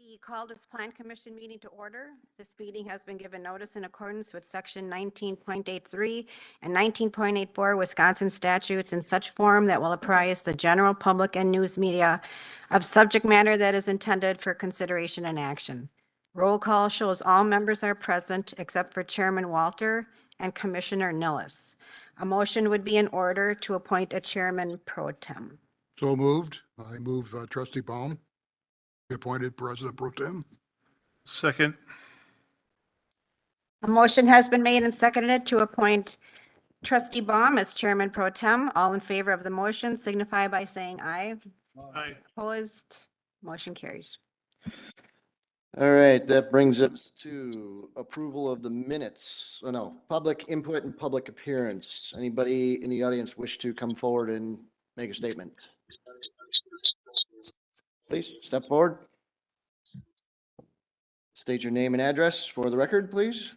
We call this Plan Commission meeting to order. This meeting has been given notice in accordance with Section 19.83 and 19.84 Wisconsin statutes in such form that will apprise the general public and news media of subject matter that is intended for consideration and action. Roll call shows all members are present except for Chairman Walter and Commissioner Nilles. A motion would be in order to appoint a chairman pro tem. So moved. I move Trustee Baum be appointed President Pro Tem. Second. A motion has been made and seconded to appoint Trustee Baum as Chairman Pro Tem. All in favor of the motion signify by saying aye. Aye. Opposed? Motion carries. All right, that brings us to approval of the minutes. Oh, no, public input and public appearance. Anybody in the audience wish to come forward and make a statement? Please step forward. State your name and address for the record, please.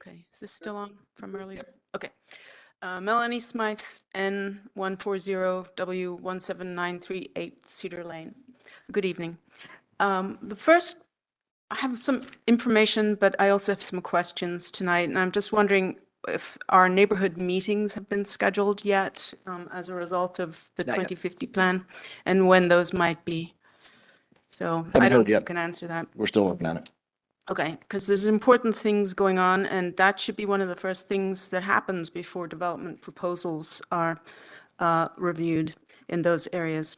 Okay, is this still on from earlier? Okay. Melanie Smythe, N140W17938 Cedar Lane. Good evening. I have some information, but I also have some questions tonight, and I'm just wondering if our neighborhood meetings have been scheduled yet as a result of the Not yet. 2050 plan, and when those might be. So I Haven't don't know heard if you yet. can answer that. We're still working on it. Okay, because there's important things going on, and that should be one of the first things that happens before development proposals are reviewed in those areas.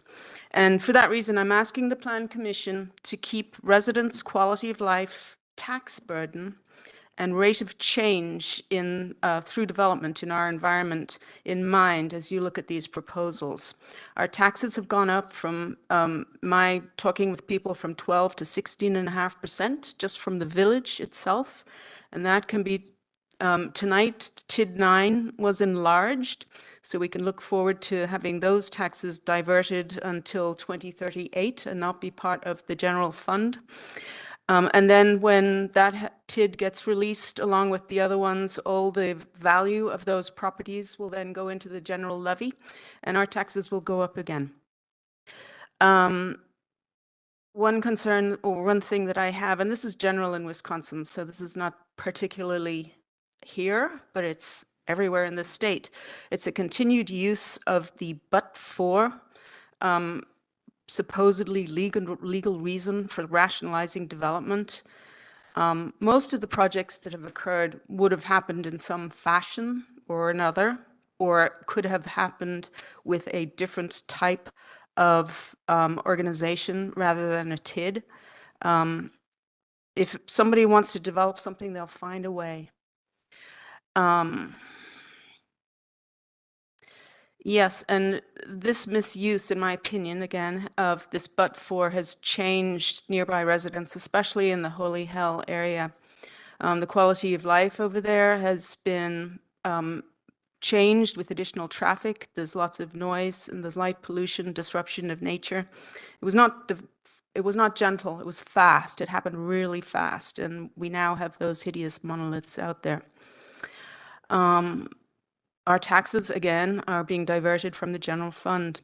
And for that reason, I'm asking the Plan Commission to keep residents' quality of life, tax burden, and rate of change in through development in our environment in mind as you look at these proposals. Our taxes have gone up from my talking with people from 12 to 16.5% just from the village itself, and that can be tonight. TID 9 was enlarged, so we can look forward to having those taxes diverted until 2038 and not be part of the general fund. And then when that TID gets released along with the other ones, all the value of those properties will then go into the general levy and our taxes will go up again. One concern or one thing that I have, and this is general in Wisconsin, so this is not particularly here, but it's everywhere in the state. It's a continued use of the but-for supposedly legal reason for rationalizing development. Most of the projects that have occurred would have happened in some fashion or another, or could have happened with a different type of organization rather than a TID. If somebody wants to develop something, they'll find a way. Yes, and this misuse, in my opinion, again, of this but-for has changed nearby residents, especially in the Holy Hell area. The quality of life over there has been changed with additional traffic. There's lots of noise and there's light pollution, disruption of nature. It was not gentle, it was fast. It happened really fast, and we now have those hideous monoliths out there. Our taxes, again, are being diverted from the general fund.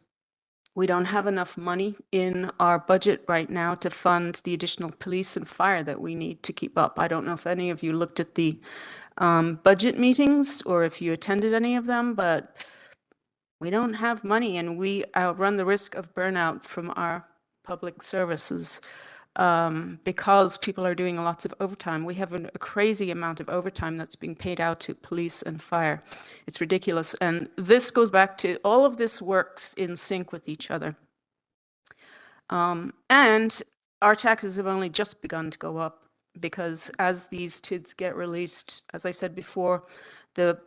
We don't have enough money in our budget right now to fund the additional police and fire that we need to keep up. I don't know if any of you looked at the budget meetings or if you attended any of them, but we don't have money, and we run the risk of burnout from our public services because people are doing lots of overtime. We have a crazy amount of overtime that's being paid out to police and fire. It's ridiculous. And this goes back to all of this works in sync with each other. And our taxes have only just begun to go up because as these TIDs get released, as I said before, the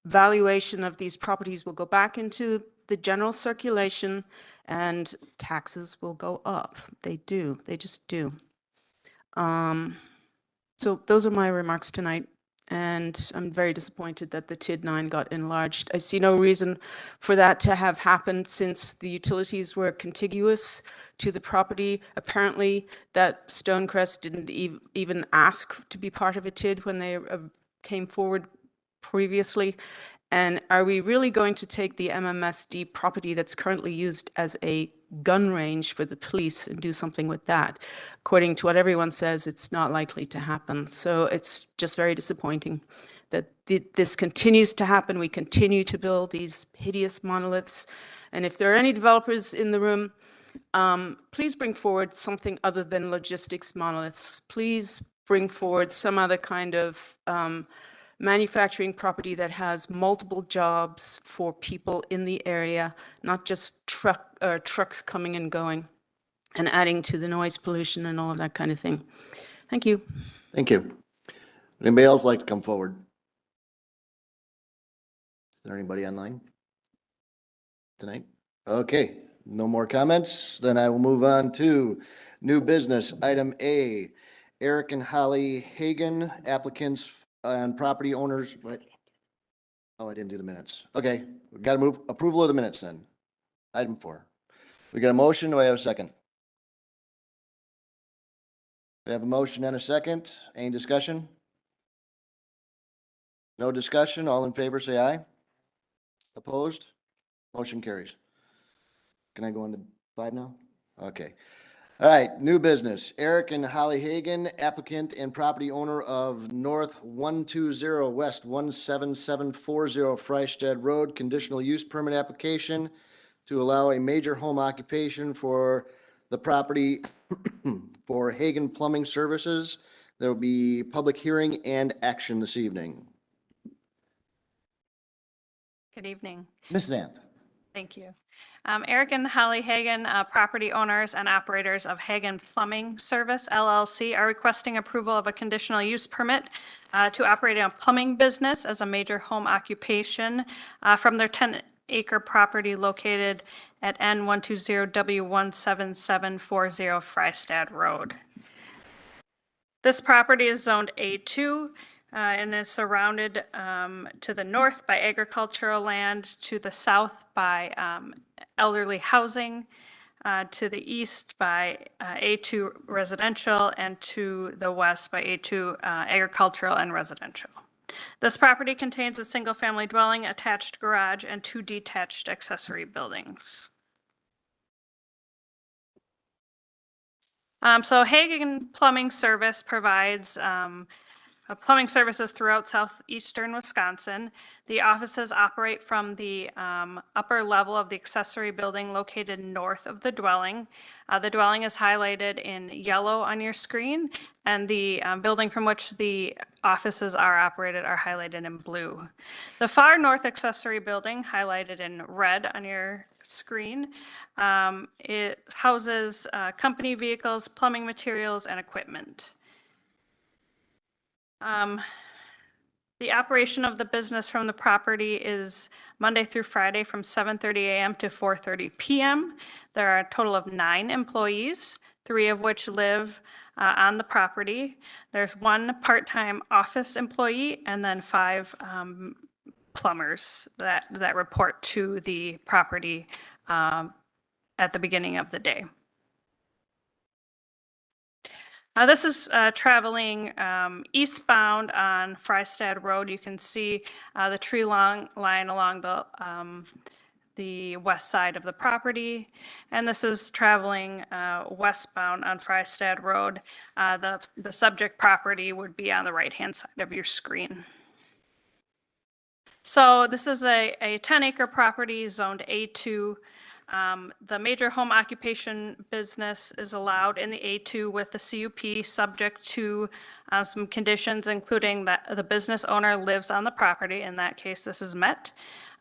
valuation of these properties will go back into the general circulation and taxes will go up. They do. They just do. So those are my remarks tonight. And I'm very disappointed that the TID 9 got enlarged. I see no reason for that to have happened since the utilities were contiguous to the property. Apparently, that Stonecrest didn't even ask to be part of a TID when they came forward previously. And are we really going to take the MMSD property that's currently used as a gun range for the police and do something with that. According to what everyone says, it's not likely to happen. So it's just very disappointing that this continues to happen. We continue to build these hideous monoliths. And if there are any developers in the room, please bring forward something other than logistics monoliths. Please bring forward some other kind of manufacturing property that has multiple jobs for people in the area, not just trucks coming and going and adding to the noise pollution and all of that kind of thing. Thank you. Thank you. Anybody else like to come forward? Is there anybody online tonight? Okay, no more comments. Then I will move on to new business. Item A, Eric and Holly Hagan, applicants and property owners. What? Oh, I didn't do the minutes. Okay, we got to move approval of the minutes then. Item 4. We got a motion. Do I have a second? We have a motion and a second. Any discussion? No discussion. All in favor, say aye. Opposed? Motion carries. Can I go on to 5 now? Okay. All right, new business. Eric and Holly Hagan, applicant and property owner of North 120 West 17740 Freistadt Road, conditional use permit application to allow a major home occupation for the property for Hagan Plumbing Services. There will be public hearing and action this evening. Good evening. Mrs. Anth. Thank you. Eric and Holly Hagan, property owners and operators of Hagan Plumbing Service LLC, are requesting approval of a conditional use permit to operate a plumbing business as a major home occupation from their 10-acre property located at N120W17740 Freistadt Road. This property is zoned A2. And is surrounded to the north by agricultural land, to the south by elderly housing, to the east by A2 residential, and to the west by A2 agricultural and residential. This property contains a single-family dwelling, attached garage, and 2 detached accessory buildings. So Hagan Plumbing Service provides plumbing services throughout southeastern Wisconsin. The offices operate from the upper level of the accessory building located north of the dwelling. The dwelling is highlighted in yellow on your screen, and the building from which the offices are operated are highlighted in blue. The far north accessory building, highlighted in red on your screen, it houses company vehicles, plumbing materials, and equipment. The operation of the business from the property is Monday through Friday from 7:30 a.m. to 4:30 p.m. There are a total of 9 employees, 3 of which live on the property. There's 1 part-time office employee and then 5 plumbers that report to the property at the beginning of the day. This is traveling eastbound on Freistadt Road. You can see the tree line along the west side of the property. And this is traveling westbound on Freistadt Road. The subject property would be on the right-hand side of your screen. So this is a 10-acre property zoned A2. The major home occupation business is allowed in the A2 with the CUP, subject to some conditions, including that the business owner lives on the property. In that case, this is met.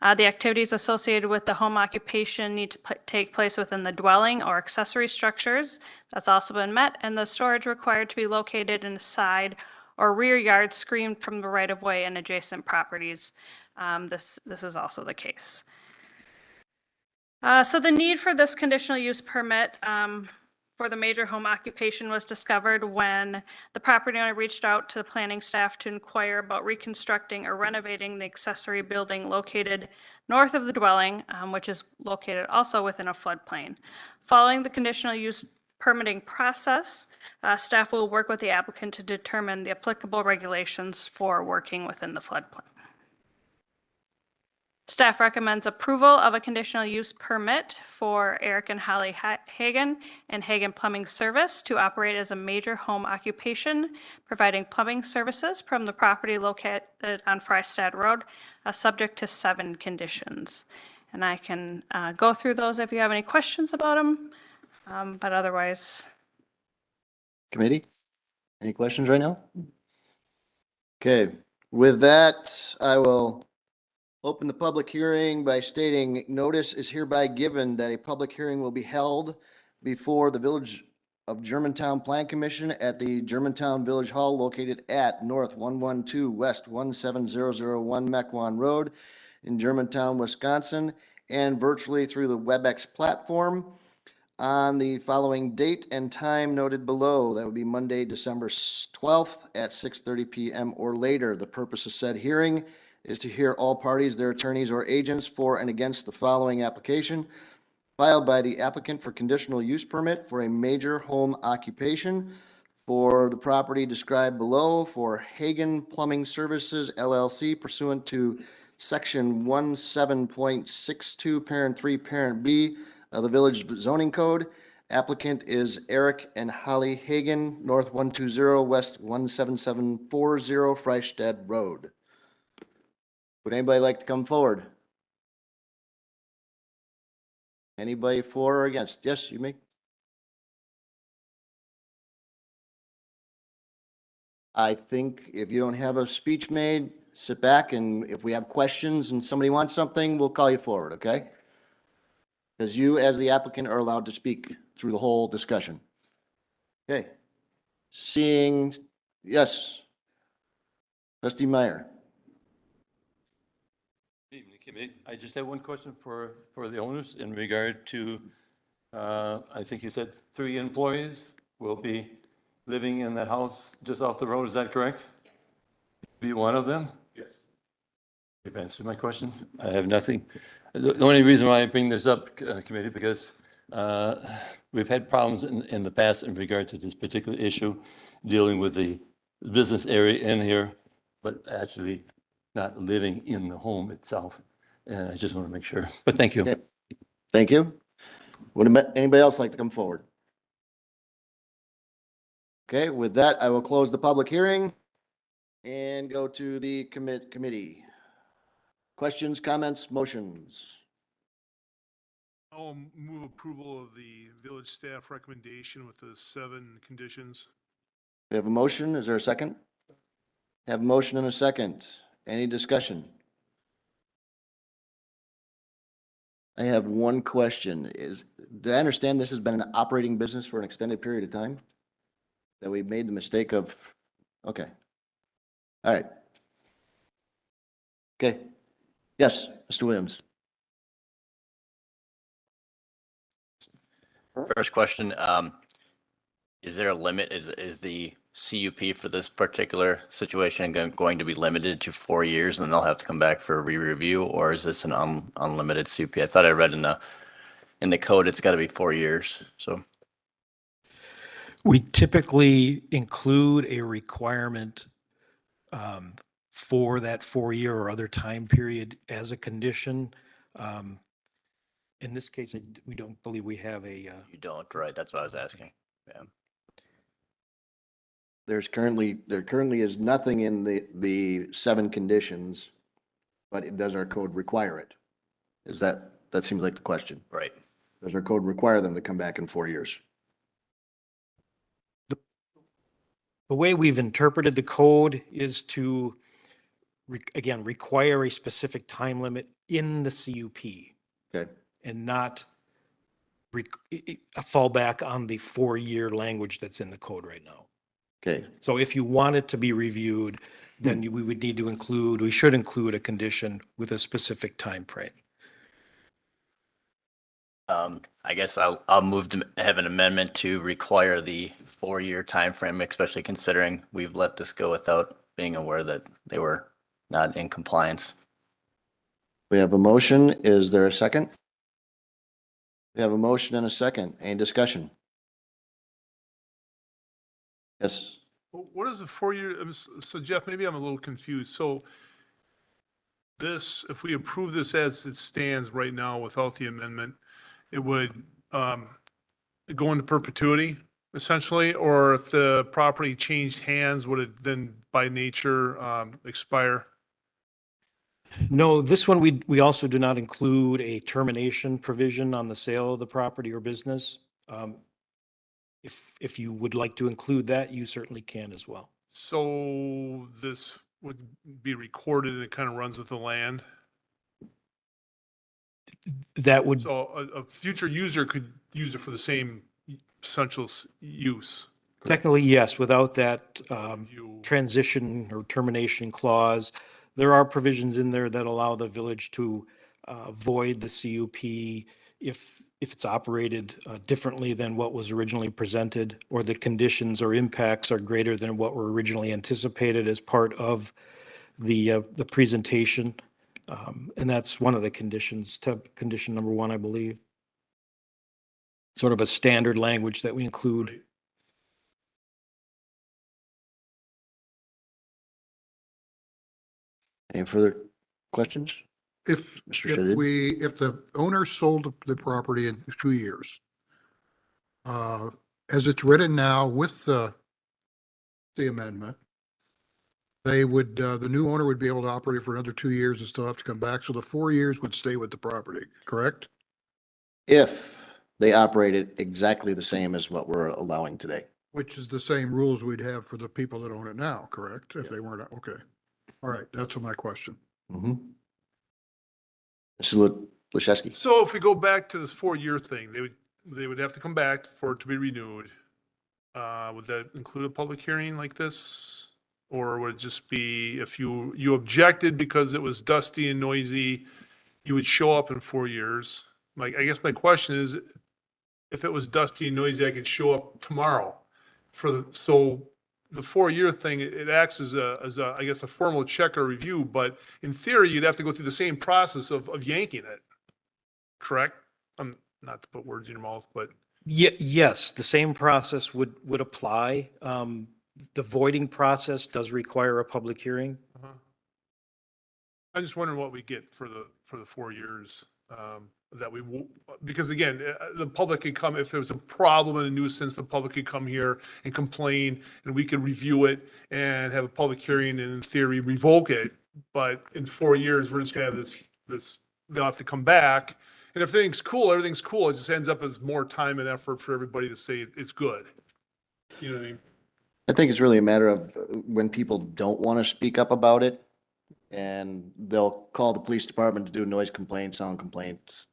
The activities associated with the home occupation need to take place within the dwelling or accessory structures. That's also been met. And the storage required to be located in a side or rear yard screened from the right-of-way and adjacent properties. This is also the case. So the need for this conditional use permit for the major home occupation was discovered when the property owner reached out to the planning staff to inquire about reconstructing or renovating the accessory building located north of the dwelling, which is located also within a floodplain. Following the conditional use permitting process, staff will work with the applicant to determine the applicable regulations for working within the floodplain. Staff recommends approval of a conditional use permit for Eric and Holly Hagan and Hagan Plumbing Service to operate as a major home occupation, providing plumbing services from the property located on Frystad Road, subject to 7 conditions. And I can go through those if you have any questions about them, but otherwise, Committee? Any questions right now? Okay, with that, I will open the public hearing by stating notice is hereby given that a public hearing will be held before the Village of Germantown Plan Commission at the Germantown Village Hall located at North 112 West 17001 Mequon Road in Germantown, Wisconsin, and virtually through the WebEx platform on the following date and time noted below. That would be Monday, December 12th at 6:30 PM or later. The purpose of said hearing is to hear all parties, their attorneys or agents for and against the following application filed by the applicant for conditional use permit for a major home occupation for the property described below for Hagan Plumbing Services LLC pursuant to section 17.62 parent 3 parent B of the Village Zoning Code. Applicant is Eric and Holly Hagan, North 120 West 17740 Frystad Road. Would anybody like to come forward? Anybody for or against? Yes, you may. I think if you don't have a speech made, sit back, and if we have questions and somebody wants something, we'll call you forward, okay? Because you, as the applicant, are allowed to speak through the whole discussion. Okay. Seeing, yes. Trustee Meyer. Good evening, committee. I just have one question for the owners in regard to, I think you said 3 employees will be living in that house just off the road. Is that correct? Yes. Be one of them? Yes. You've answered my question. I have nothing. The only reason why I bring this up, committee, because we've had problems in the past in regard to this particular issue, dealing with the business area in here, but actually not living in the home itself. And I just want to make sure, but thank you. Okay. Thank you. Would anybody else like to come forward? Okay, with that, I will close the public hearing and go to the committee. Questions, comments, motions? I'll move approval of the village staff recommendation with the 7 conditions. We have a motion. Is there a second? Have a motion and a second. Any discussion? I have one question. Did I understand this has been an operating business for an extended period of time? That we made the mistake of, okay. All right. Okay. Yes, Mr. Williams. First question, is there a limit? Is the CUP for this particular situation going to be limited to 4 years and they'll have to come back for a re-review, or is this an unlimited CUP? I thought I read in the code it's got to be 4 years. So we typically include a requirement for that 4-year or other time period as a condition. In this case, we don't believe we have a. you don't, right? That's what I was asking. Yeah. There currently is nothing in the 7 conditions, but does our code require it? That seems like the question. Right. Does our code require them to come back in 4 years? The way we've interpreted the code is to, again, require a specific time limit in the CUP. Okay. And not fall back on the 4-year language that's in the code right now. Okay. So if you want it to be reviewed, then we would need to we should include a condition with a specific time frame. I guess I'll move to have an amendment to require the 4-year time frame, especially considering we've let this go without being aware that they were not in compliance. We have a motion. Is there a second? We have a motion and a second. Any discussion? Yes. What is the 4-year? So Jeff, maybe I'm a little confused. So this, if we approve this as it stands right now without the amendment, it would go into perpetuity essentially, or if the property changed hands, would it then by nature expire? No, this one, we also do not include a termination provision on the sale of the property or business. If you would like to include that, you certainly can as well. So this would be recorded and it kind of runs with the land? That would, So a future user could use it for the same essential use? technically, yes, without that You- transition or termination clause. There are provisions in there that allow the village to void the CUP if it's operated differently than what was originally presented, or the conditions or impacts are greater than what were originally anticipated as part of the presentation. And that's one of the conditions, condition number 1, I believe. Sort of a standard language that we include. Any further questions? If, Mr. if Shedid? if the owner sold the property in 2 years, as it's written now with the amendment, they would, the new owner would be able to operate it for another 2 years and still have to come back. So the 4 years would stay with the property, correct? If they operated exactly the same as what we're allowing today. Which is the same rules we'd have for the people that own it now, correct? If they weren't, okay. All right, that's my question. Mm-hmm. Mr. Luszewski? So if we go back to this 4-year thing, they would have to come back for it to be renewed. Would that include a public hearing like this? Or would it just be if you objected because it was dusty and noisy, you would show up in 4 years? Like, I guess my question is, if it was dusty and noisy, I could show up tomorrow so the 4-year thing, it acts as a, I guess, a formal check or review, but in theory, you'd have to go through the same process of yanking it. Correct? I'm not to put words in your mouth, but Yes, the same process would apply. The voiding process does require a public hearing. I'm just wondering what we get for the 4 years. Because again, the public could come, if there's a problem and a nuisance, the public could come here and complain and we could review it and have a public hearing and in theory revoke it. But in 4 years, we're just gonna have this, they'll have to come back. And if everything's cool, everything's cool. It just ends up as more time and effort for everybody to say it's good. You know what I mean? I think it's really a matter of when people don't want to speak up about it, and they'll call the police department to do a noise complaint, sound complaint,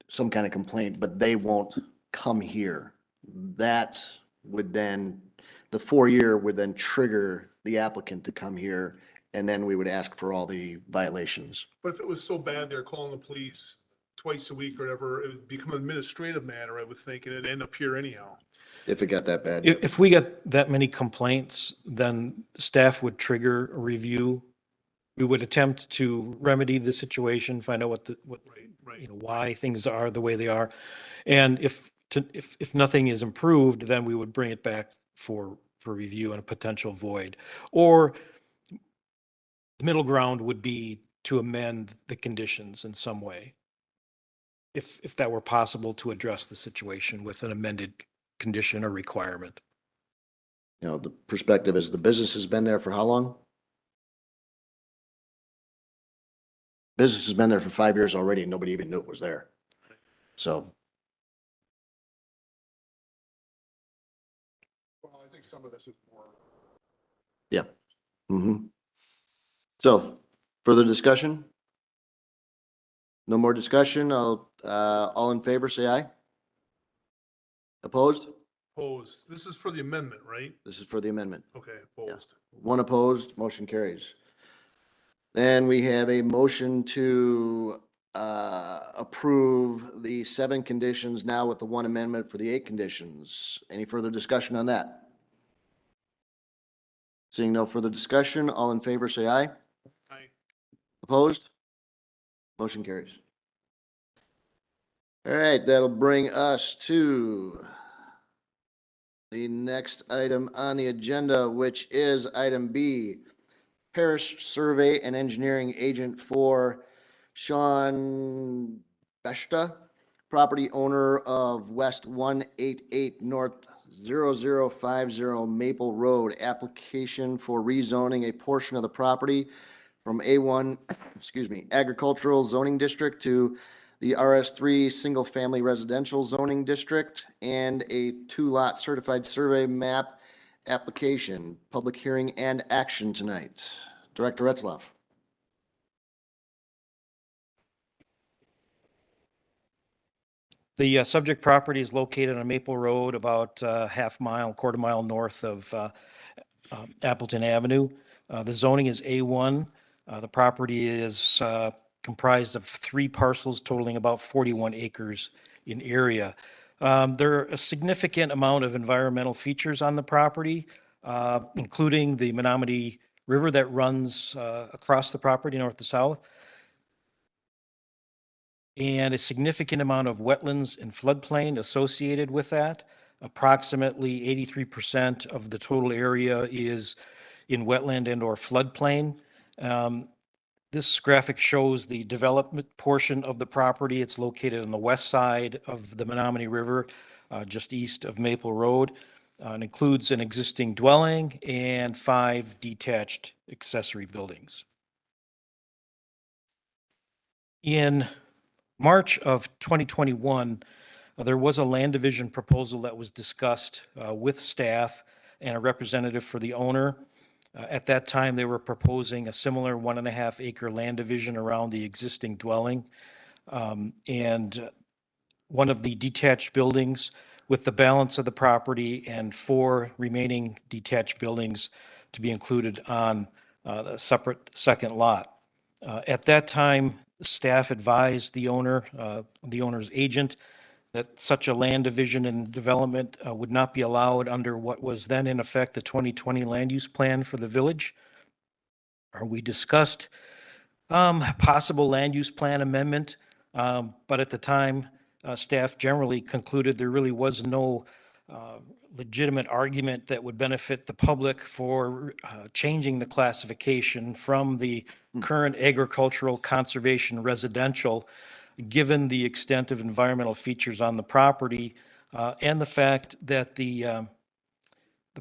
some kind of complaint, but they won't come here. That would then, the 4-year would then trigger the applicant to come here, and then we would ask for all the violations. But if it was so bad, they're calling the police twice a week or whatever, it would become an administrative matter, I would think, and it'd end up here anyhow. If it got that bad. If we get that many complaints, then staff would trigger a review. We would attempt to remedy the situation, find out what Right. why things are the way they are. And if nothing is improved, then we would bring it back for review and a potential void. Or the middle ground would be to amend the conditions in some way. If that were possible, to address the situation with an amended condition or requirement. You know, the perspective is the business has been there for how long? Business has been there for 5 years already, and nobody even knew it was there. So, Well, I think some of this is more. yeah. Mm-hmm. So, further discussion? No more discussion? All in favor, say aye. Opposed? Opposed. This is for the amendment, right? This is for the amendment. Okay, opposed. One opposed, motion carries. Then we have a motion to approve the 7 conditions now with the 1 amendment for the 8 conditions. Any further discussion on that? Seeing no further discussion, all in favor say aye. Aye. Opposed? Motion carries. All right, that'll bring us to the next item on the agenda, which is item B, Parish Survey and Engineering Agent for Sean Beshta, property owner of West 188 North 0050 Maple Road, application for rezoning a portion of the property from A1, excuse me, agricultural zoning district to the RS3 Single Family Residential Zoning District, and a 2-lot certified survey map application, public hearing and action tonight. Director Retzloff. The subject property is located on Maple Road, about quarter mile north of Appleton Avenue. The zoning is A1. The property is comprised of 3 parcels totaling about 41 acres in area. There are a significant amount of environmental features on the property, including the Menominee River that runs across the property north to south, and a significant amount of wetlands and floodplain associated with that. Approximately 83% of the total area is in wetland and or floodplain. This graphic shows the development portion of the property. It's located on the west side of the Menominee River, just east of Maple Road. It includes an existing dwelling and 5 detached accessory buildings. In March of 2021, there was a land division proposal that was discussed with staff and a representative for the owner. At that time, they were proposing a similar 1.5 acre land division around the existing dwelling. And one of the detached buildings with the balance of the property and 4 remaining detached buildings to be included on a separate second lot. At that time, staff advised the owner's agent, that such a land division and development would not be allowed under what was then in effect the 2020 land use plan for the village. We discussed possible land use plan amendment, but at the time, staff generally concluded there really was no legitimate argument that would benefit the public for changing the classification from the current agricultural conservation residential, given the extent of environmental features on the property and the fact that the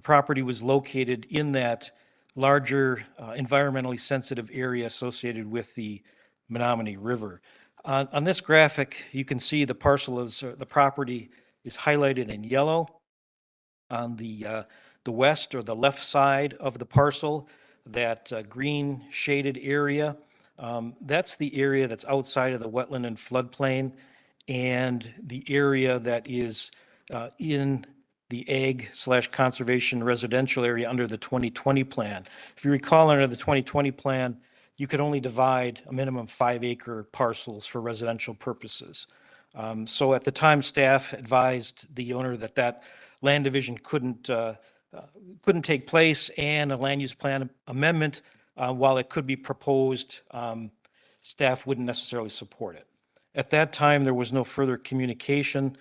property was located in that larger environmentally sensitive area associated with the Menominee River. On this graphic, you can see the property is highlighted in yellow. On the west or the left side of the parcel, that green shaded area, that's the area that's outside of the wetland and floodplain, and the area that is in the ag/conservation residential area under the 2020 plan. If you recall, under the 2020 plan, you could only divide a minimum 5 acre parcels for residential purposes. So at the time, staff advised the owner that that land division couldn't take place, and a land use plan amendment, while it could be proposed, staff wouldn't necessarily support it. At that time, there was no further communication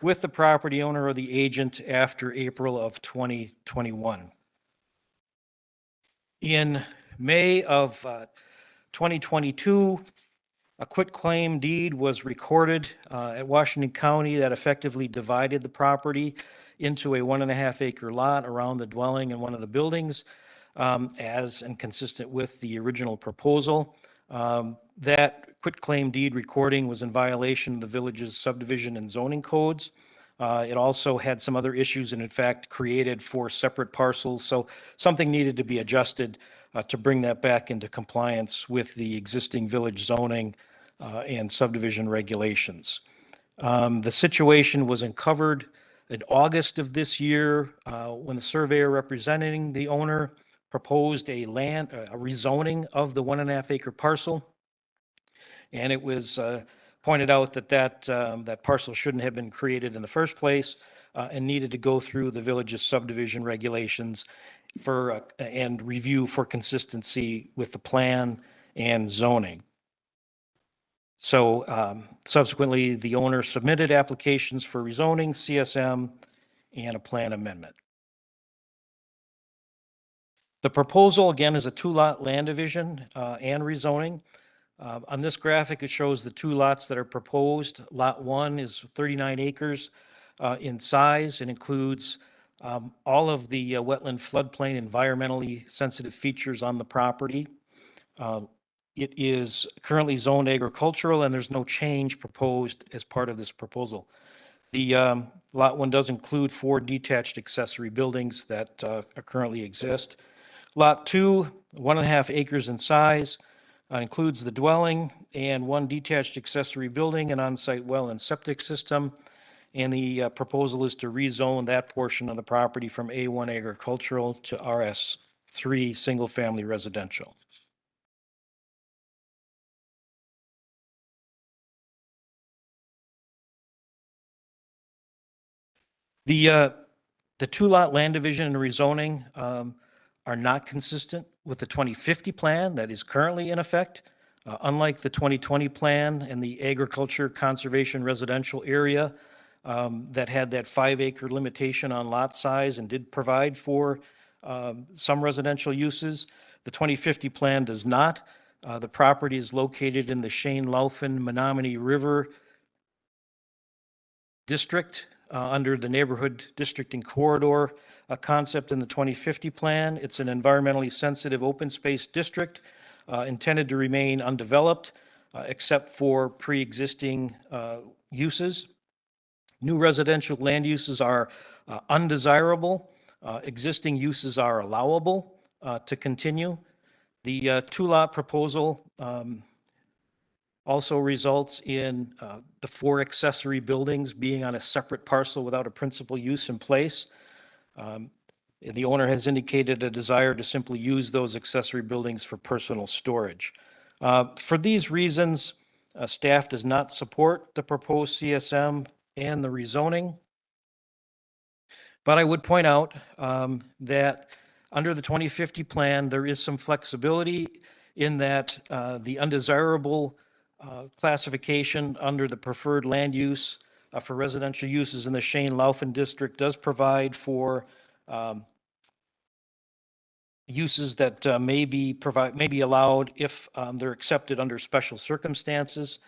with the property owner or the agent after April of 2021. In May of 2022, a quitclaim deed was recorded at Washington County that effectively divided the property into a 1.5 acre lot around the dwelling and one of the buildings, as and consistent with the original proposal. That quitclaim deed recording was in violation of the village's subdivision and zoning codes. It also had some other issues and in fact created 4 separate parcels. So something needed to be adjusted to bring that back into compliance with the existing village zoning and subdivision regulations. The situation was uncovered in August of this year when the surveyor representing the owner proposed a rezoning of the 1.5 acre parcel. And it was pointed out that that parcel shouldn't have been created in the first place and needed to go through the village's subdivision regulations and review for consistency with the plan and zoning. So subsequently, the owner submitted applications for rezoning, CSM, and a plan amendment. The proposal, again, is a two-lot land division and rezoning. On this graphic, it shows the two lots that are proposed. Lot 1 is 39 acres in size and includes all of the wetland floodplain environmentally sensitive features on the property. It is currently zoned agricultural, and there's no change proposed as part of this proposal. The Lot 1 does include 4 detached accessory buildings that currently exist. Lot 2, 1.5 acres in size, includes the dwelling and 1 detached accessory building, an on-site well and septic system. And the proposal is to rezone that portion of the property from A1 agricultural to RS3 single-family residential. The two-lot land division and rezoning are not consistent with the 2050 plan that is currently in effect. Unlike the 2020 plan and the agriculture conservation residential area that had that 5-acre limitation on lot size and did provide for some residential uses, the 2050 plan does not. The property is located in the Shane Laufin Menominee River District under the Neighborhood Districting Corridor concept in the 2050 plan. It's an environmentally sensitive open space district intended to remain undeveloped except for pre-existing uses. New residential land uses are undesirable. Existing uses are allowable to continue. The two-lot proposal also results in the 4 accessory buildings being on a separate parcel without a principal use in place. The owner has indicated a desire to simply use those accessory buildings for personal storage. For these reasons, staff does not support the proposed CSM and the rezoning. But I would point out that under the 2050 plan, there is some flexibility in that the undesirable classification under the preferred land use for residential uses in the Shane Laufin district does provide for uses that may be allowed if they're accepted under special circumstances.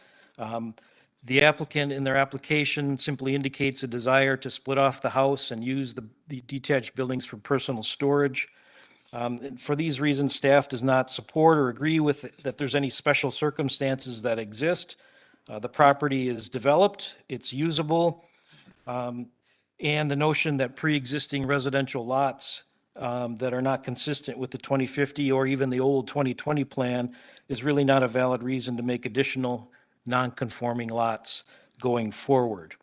The applicant in their application simply indicates a desire to split off the house and use the detached buildings for personal storage. For these reasons, staff does not support or agree with that there's any special circumstances that exist. The property is developed, it's usable, and the notion that pre-existing residential lots that are not consistent with the 2050 or even the old 2020 plan is really not a valid reason to make additional non-conforming lots going forward.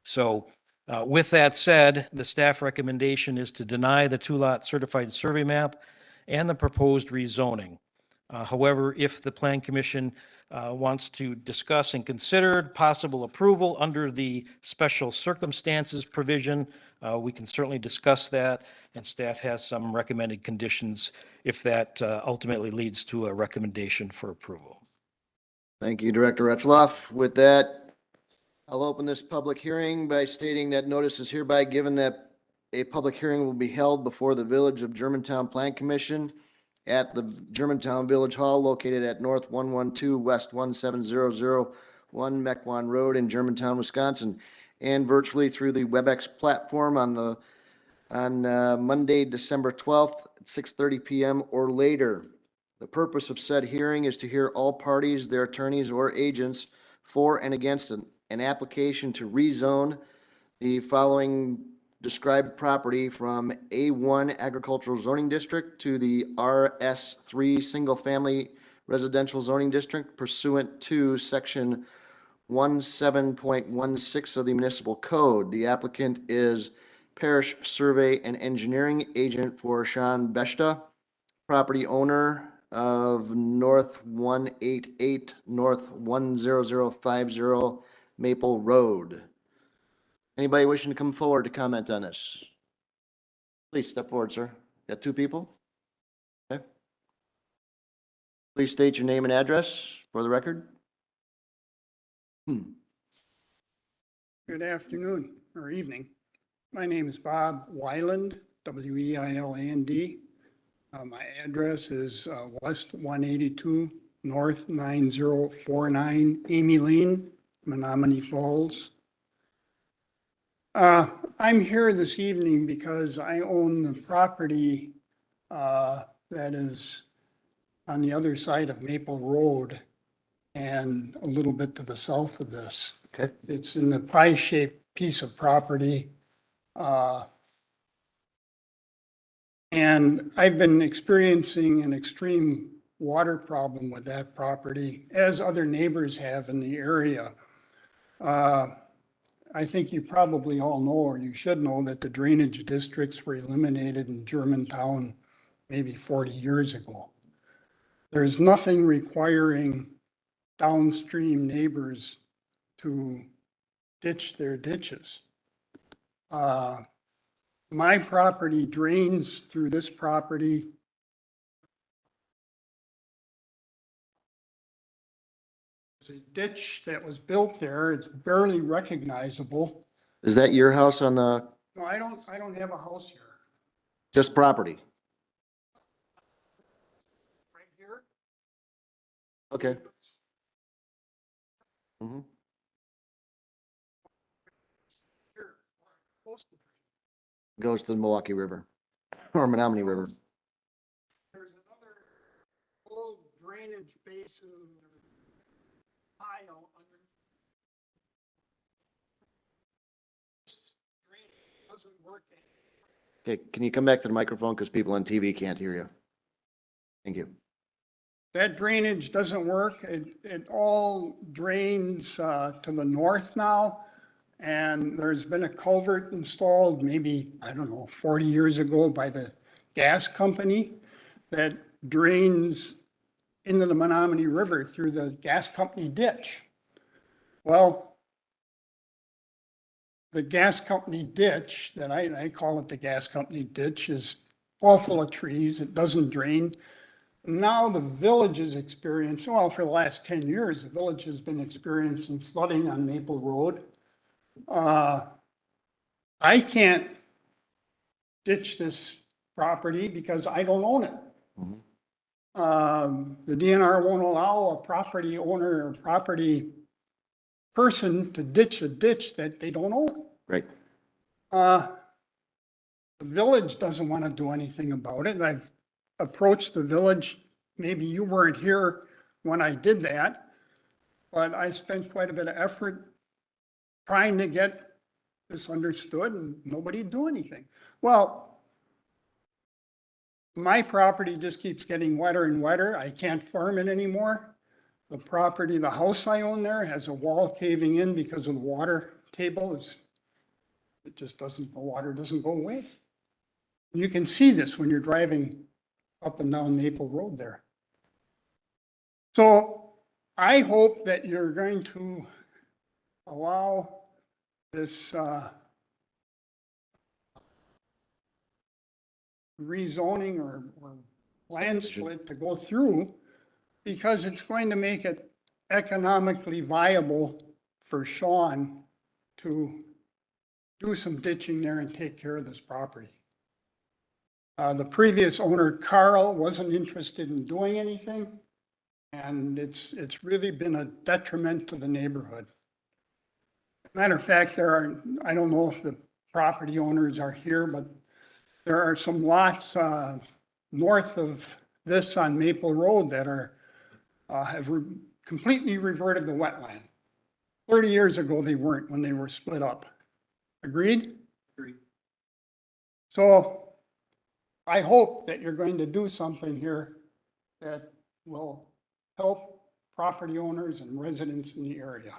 So with that said, the staff recommendation is to deny the two-lot certified survey map and the proposed rezoning. However, if the Plan Commission wants to discuss and consider possible approval under the special circumstances provision, we can certainly discuss that, and staff has some recommended conditions if that ultimately leads to a recommendation for approval. Thank you, Director Retzloff. With that, I'll open this public hearing by stating that notice is hereby given that a public hearing will be held before the Village of Germantown Plan Commission at the Germantown Village Hall located at North 112 West 17001 Mequon Road in Germantown, Wisconsin, and virtually through the WebEx platform on Monday, December 12th at 6:30 p.m. or later. The purpose of said hearing is to hear all parties, their attorneys or agents for and against an application to rezone the following described property from A1 Agricultural Zoning District to the RS3 Single Family Residential Zoning District pursuant to Section 17.16 of the Municipal Code. The applicant is Parish Survey and Engineering Agent for Sean Beshta, property owner of North 188 North 10050 Maple Road. Anybody wishing to come forward to comment on this? Please step forward, sir. Got 2 people? Okay. Please state your name and address for the record. Good afternoon or evening. My name is Bob Weiland, Weiland. My address is West 182, North 9049, Amy Lane, Menominee Falls. I'm here this evening because I own the property that is on the other side of Maple Road and a little bit to the south of this. Okay. It's in a pie-shaped piece of property. And I've been experiencing an extreme water problem with that property, as other neighbors have in the area. I think you probably all know, or you should know, that the drainage districts were eliminated in Germantown maybe 40 years ago. There's nothing requiring downstream neighbors to ditch their ditches. My property drains through this property. There's a ditch that was built there. It's barely recognizable. Is that your house on the, No, I don't have a house here. just property? Right here. Okay. Mhm. Here, close to. Goes to the Milwaukee River or Menominee River. There's another old drainage basin tile under. This drainage doesn't work. Okay, can you come back to the microphone? Because people on TV can't hear you. Thank you. That drainage doesn't work. It all drains to the north now. And there's been a culvert installed maybe, I don't know, 40 years ago by the gas company that drains into the Menominee River through the gas company ditch. Well, the gas company ditch, that I call it the gas company ditch, is all full of trees. It doesn't drain. Now the village is experiencing, well, for the last 10 years, the village has been experiencing flooding on Maple Road. I can't ditch this property because I don't own it. The DNR won't allow a property owner or property person to ditch a ditch that they don't own. Right. The village doesn't want to do anything about it. I've approached the village. Maybe you weren't here when I did that, but I spent quite a bit of effort trying to get this understood, and nobody'd do anything. Well, my property just keeps getting wetter and wetter. I can't farm it anymore. The property, the house I own there has a wall caving in because of the water table. It just doesn't, the water doesn't go away. You can see this when you're driving up and down Maple Road there. So I hope that you're going to allow this rezoning or land split to go through, because it's going to make it economically viable for Sean to do some ditching there and take care of this property. The previous owner, Carl, wasn't interested in doing anything, and it's really been a detriment to the neighborhood. Matter of fact, I don't know if the property owners are here, but there are some lots north of this on Maple Road that have completely reverted to wetland. 30 years ago, they weren't when they were split up. Agreed? Agreed. So I hope that you're going to do something here that will help property owners and residents in the area.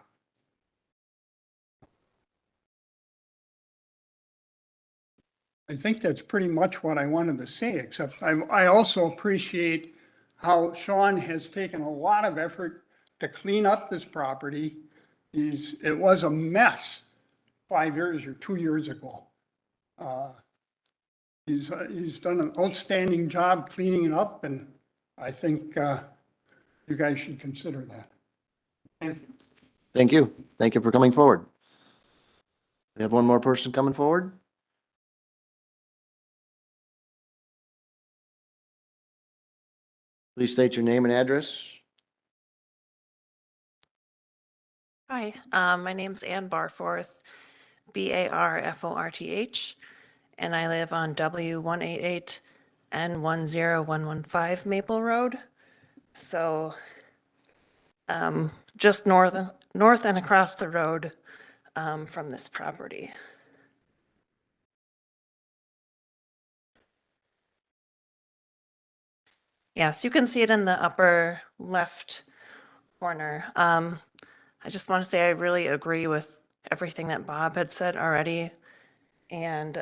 I think that's pretty much what I wanted to say, except I also appreciate how Sean has taken a lot of effort to clean up this property. It was a mess 5 years or 2 years ago. He's done an outstanding job cleaning it up, and I think you guys should consider that. Thank you. Thank you. Thank you for coming forward. We have one more person coming forward. Please state your name and address. Hi, my name's Ann Barforth, Barforth, and I live on W188 and 10115 Maple Road. So just north and across the road from this property. Yes, you can see it in the upper left corner. I just want to say I really agree with everything that Bob had said already. And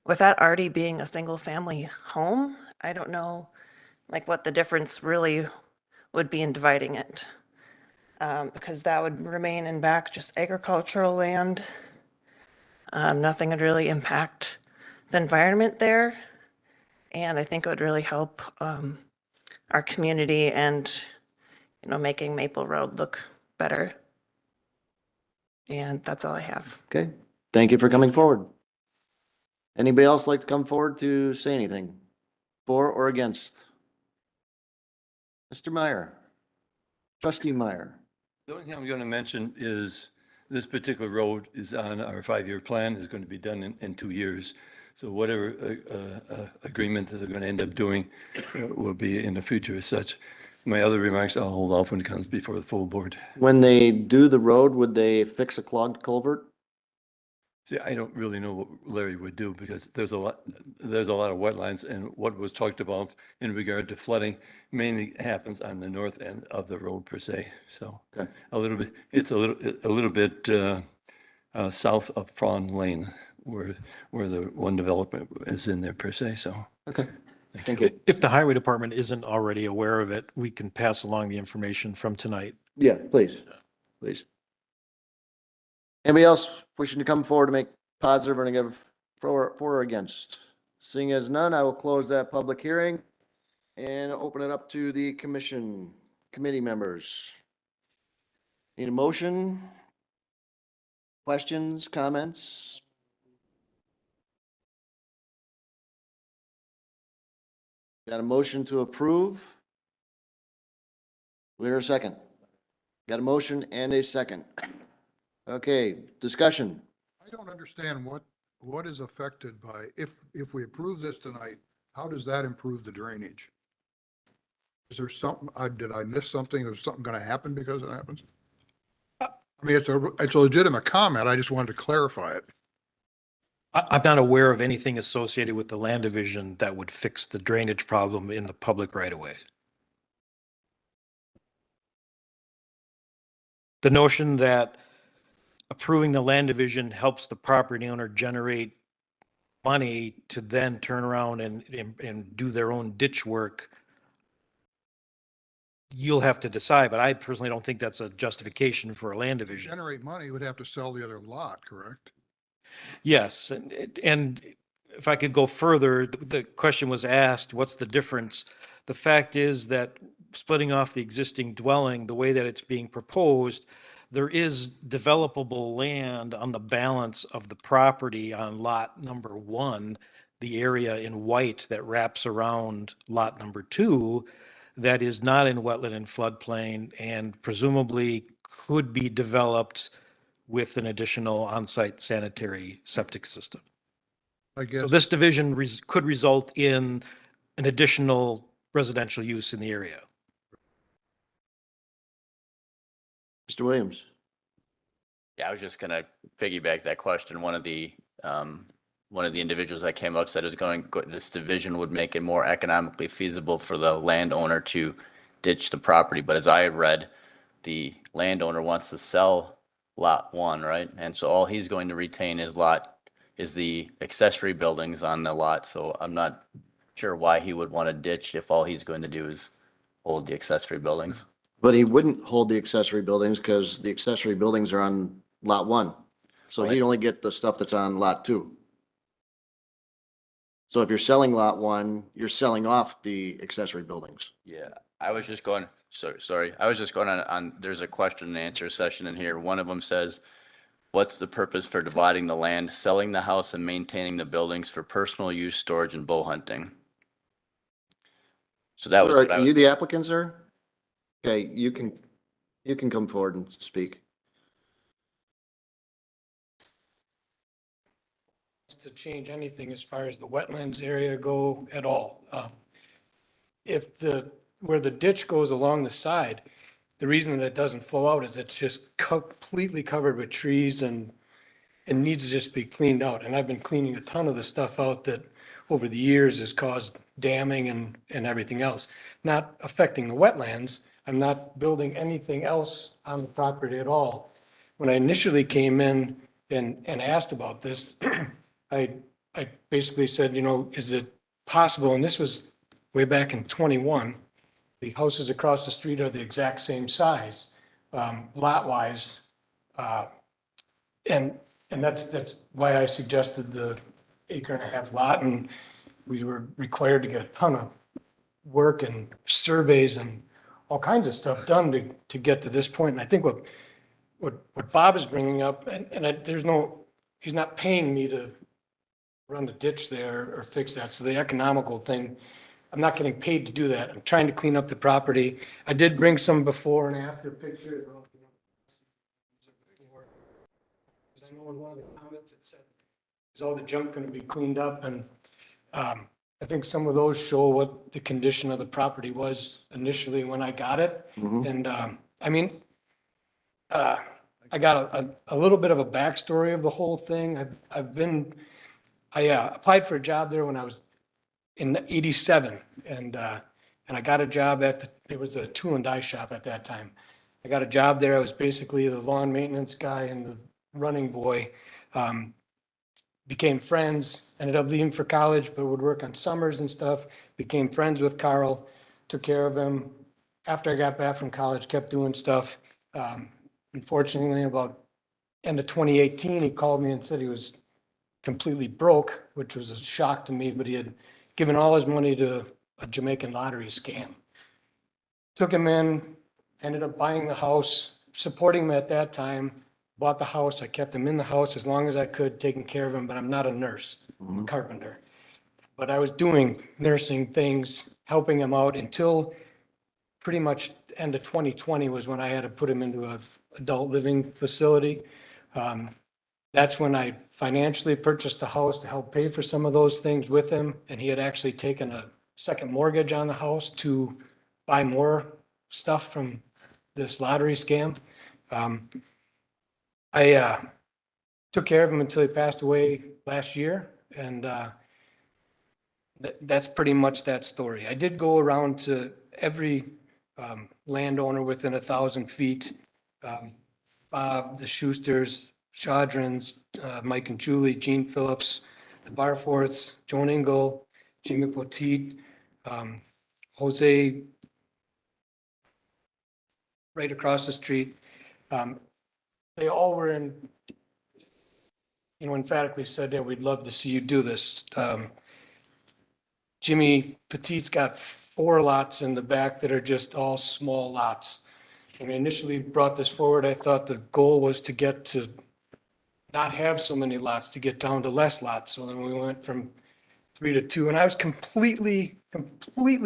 with that already being a single family home, I don't know like what the difference really would be in dividing it. Because that would remain in back just agricultural land. Nothing would really impact the environment there. And I think it would really help our community and, you know, making Maple Road look better. And that's all I have. Okay, thank you for coming forward. Anybody else like to come forward to say anything for or against? Mr. Meyer, trustee Meyer. The only thing I'm going to mention is this particular road is on our 5-year plan, is going to be done in 2 years. So whatever agreement that they're going to end up doing will be in the future as such. My other remarks, I'll hold off when it comes before the full board. When they do the road, would they fix a clogged culvert? See, I don't really know what Larry would do because there's a lot of wetlands, and what was talked about in regard to flooding mainly happens on the north end of the road per se. So Okay. it's a little bit south of Fawn Lane where the one development is in there per se. So Okay, thank you. If the highway department isn't already aware of it, we can pass along the information from tonight. Yeah, please, please. Anybody else wishing to come forward to make positive or negative for or against? Seeing as none, I will close that public hearing and open it up to the committee members. Need a motion? Questions, comments? Got a motion to approve? We hear a second. Got a motion and a second. Okay, discussion. I don't understand what is affected by, if we approve this tonight, how does that improve the drainage? Is there something, did I miss something? Is something going to happen because it happens? I mean, it's a legitimate comment. I just wanted to clarify it. I'm not aware of anything associated with the land division that would fix the drainage problem in the public right of way. The notion that approving the land division helps the property owner generate money to then turn around and do their own ditch work, you'll have to decide, but I personally don't think that's a justification for a land division. Generate money, would have to sell the other lot, correct? Yes, and if I could go further, the question was asked, what's the difference? The fact is that splitting off the existing dwelling, the way that it's being proposed, there is developable land on the balance of the property on lot number 1, the area in white that wraps around lot number 2, that is not in wetland and floodplain and presumably could be developed with an additional on-site sanitary septic system. I guess. So this division could result in an additional residential use in the area. Mr. Williams. Yeah, I was just gonna piggyback that question. One of the individuals that came up said this division would make it more economically feasible for the landowner to ditch the property. But as I read, the landowner wants to sell lot 1, right? And so all he's going to retain is the accessory buildings on the lot. So I'm not sure why he would want to ditch if all he's going to do is hold the accessory buildings. But he wouldn't hold the accessory buildings because the accessory buildings are on lot 1. So he'd only get the stuff that's on lot 2. So if you're selling lot 1, you're selling off the accessory buildings. Yeah, I was just going, sorry. I was just going on, there's a question and answer session in here. One of them says, what's the purpose for dividing the land, selling the house and maintaining the buildings for personal use, storage and bow hunting? So that was Sure, what I Are was. you the applicant, sir? Okay, you can come forward and speak. To change anything as far as the wetlands area go at all. If where the ditch goes along the side, the reason that it doesn't flow out is it's just completely covered with trees and it needs to just be cleaned out. And I've been cleaning a ton of the stuff out that over the years has caused damming and everything else. Not affecting the wetlands. I'm not building anything else on the property at all. When I initially came in and asked about this, I basically said, is it possible, and this was way back in 21, the houses across the street are the exact same size, lot-wise. And that's why I suggested the 1.5 acre lot, and we were required to get a ton of work and surveys and all kinds of stuff done to get to this point. And I think what Bob is bringing up, he's not paying me to run the ditch there or fix that. So the economical thing, I'm not getting paid to do that. I'm trying to clean up the property. I did bring some before and after pictures. Because I know in one of the comments it said, is all the junk going to be cleaned up? And I think some of those show what the condition of the property was initially when I got it. And I got a little bit of a backstory of the whole thing. I applied for a job there when I was in '87, and I got a job it was a tool and die shop at that time. I got a job there. I was basically the lawn maintenance guy and the running boy. Became friends, ended up leaving for college, but would work on summers and stuff. Became friends with Carl, took care of him. After I got back from college, kept doing stuff. Unfortunately, about end of 2018, he called me and said he was completely broke, which was a shock to me, but he had given all his money to a Jamaican lottery scam. Took him in, ended up buying the house, supporting him at that time, bought the house. I kept him in the house as long as I could, taking care of him, but I'm not a nurse, I'm a carpenter. But I was doing nursing things, helping him out until pretty much end of 2020 was when I had to put him into an adult living facility. That's when I financially purchased the house to help pay for some of those things with him. And he had actually taken a second mortgage on the house to buy more stuff from this lottery scam. I took care of him until he passed away last year. And that's pretty much that story. I did go around to every landowner within 1,000 feet. Bob, the Schusters, Chaudrons, Mike and Julie, Gene Phillips, the Barfords, Joan Engel, Jimmy Poteet, Jose, right across the street. They all were emphatically said that we'd love to see you do this. Jimmy Poteet's got 4 lots in the back that are just all small lots. When I initially brought this forward, I thought the goal was to get to not have so many lots, to get down to less lots. So then we went from 3 to 2, and I was completely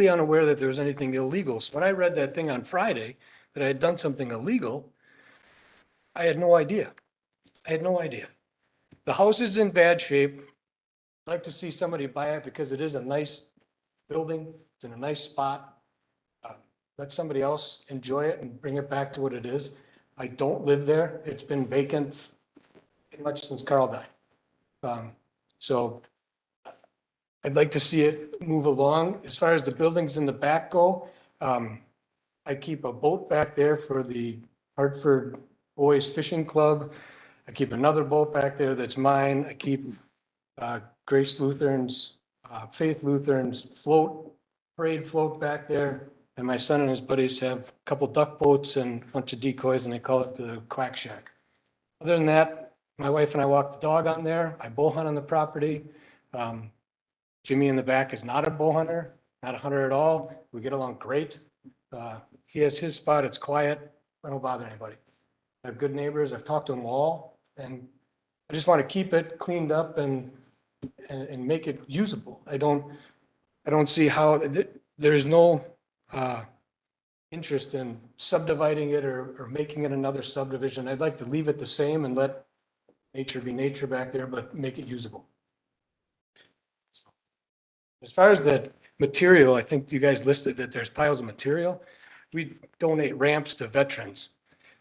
unaware that there was anything illegal. So when I read that thing on Friday, that I had done something illegal, I had no idea. The house is in bad shape. I'd like to see somebody buy it because it is a nice building. It's in a nice spot. Let somebody else enjoy it and bring it back to what it is. I don't live there. It's been vacant pretty much since Carl died. So I'd like to see it move along. As far as the buildings in the back go, I keep a boat back there for the Hartford Boys Fishing Club. I keep another boat back there that's mine. I keep Grace Lutheran's, Faith Lutheran's parade float back there. And my son and his buddies have a couple duck boats and a bunch of decoys, and they call it the Quack Shack. Other than that, my wife and I walk the dog on there. I bow hunt on the property. Jimmy in the back is not a bow hunter, not a hunter at all. We get along great. He has his spot. It's quiet. I don't bother anybody. I have good neighbors. I've talked to them all, and I just want to keep it cleaned up and make it usable. I don't see how there is no interest in subdividing it or making it another subdivision. I'd like to leave it the same and let nature be nature back there, but make it usable. As far as the material, I think you guys listed that there's piles of material. We donate ramps to veterans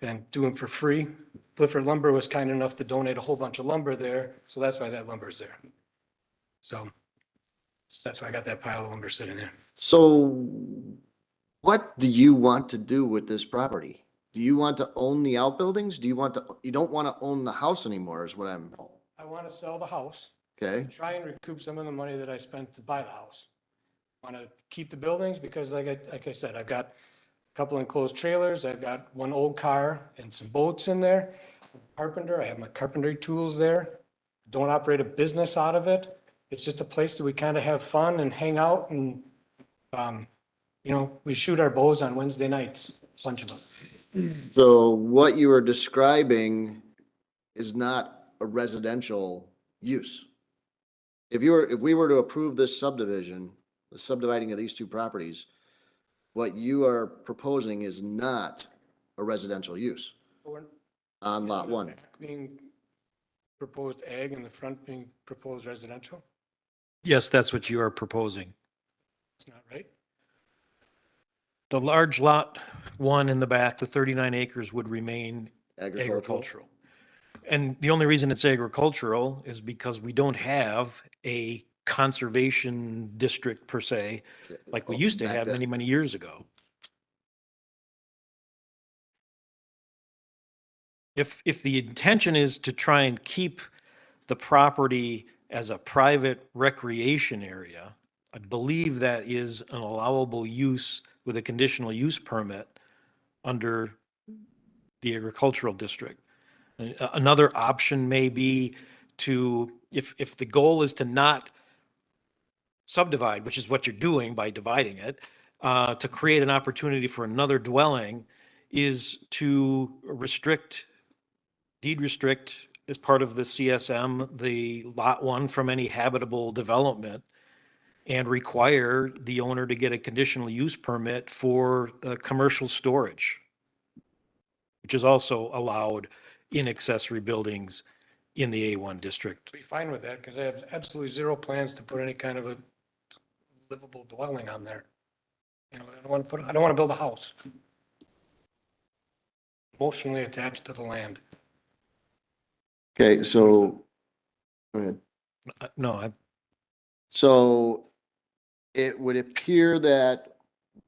and do them for free. Clifford Lumber was kind enough to donate a whole bunch of lumber there, so that's why that lumber is there. So that's why I got that pile of lumber sitting there. So what do you want to do with this property? Do you want to own the outbuildings? Do you want to, you don't want to own the house anymore is what I'm, I want to sell the house, okay? try and recoup some of the money that I spent to buy the house. Want to keep the buildings because like I said, I've got a couple enclosed trailers. I've got one old car and some boats in there. Carpenter, I have my carpentry tools there. Don't operate a business out of it. It's just a place that we kind of have fun and hang out and, you know, we shoot our bows on Wednesday nights, a bunch of them. So what you are describing is not a residential use. If we were to approve this subdivision, the subdividing of these two properties, what you are proposing is not a residential use on lot one. Being proposed ag and the front being proposed residential? Yes, that's what you are proposing. It's not right. The large lot one in the back, the 39 acres would remain agricultural. And the only reason it's agricultural is because we don't have a conservation district per se, like we used to have many, many years ago. If the intention is to try and keep the property as a private recreation area, I believe that is an allowable use with a conditional use permit under the agricultural district. Another option may be to, if the goal is to not subdivide, which is what you're doing by dividing it, to create an opportunity for another dwelling, is to deed restrict as part of the CSM, the lot one from any habitable development, and require the owner to get a conditional use permit for commercial storage, which is also allowed in accessory buildings in the A1 district. Be fine with that because I have absolutely zero plans to put any kind of a livable dwelling on there. You know, I don't want to build a house. Emotionally attached to the land. Okay, so, go ahead. No, So it would appear that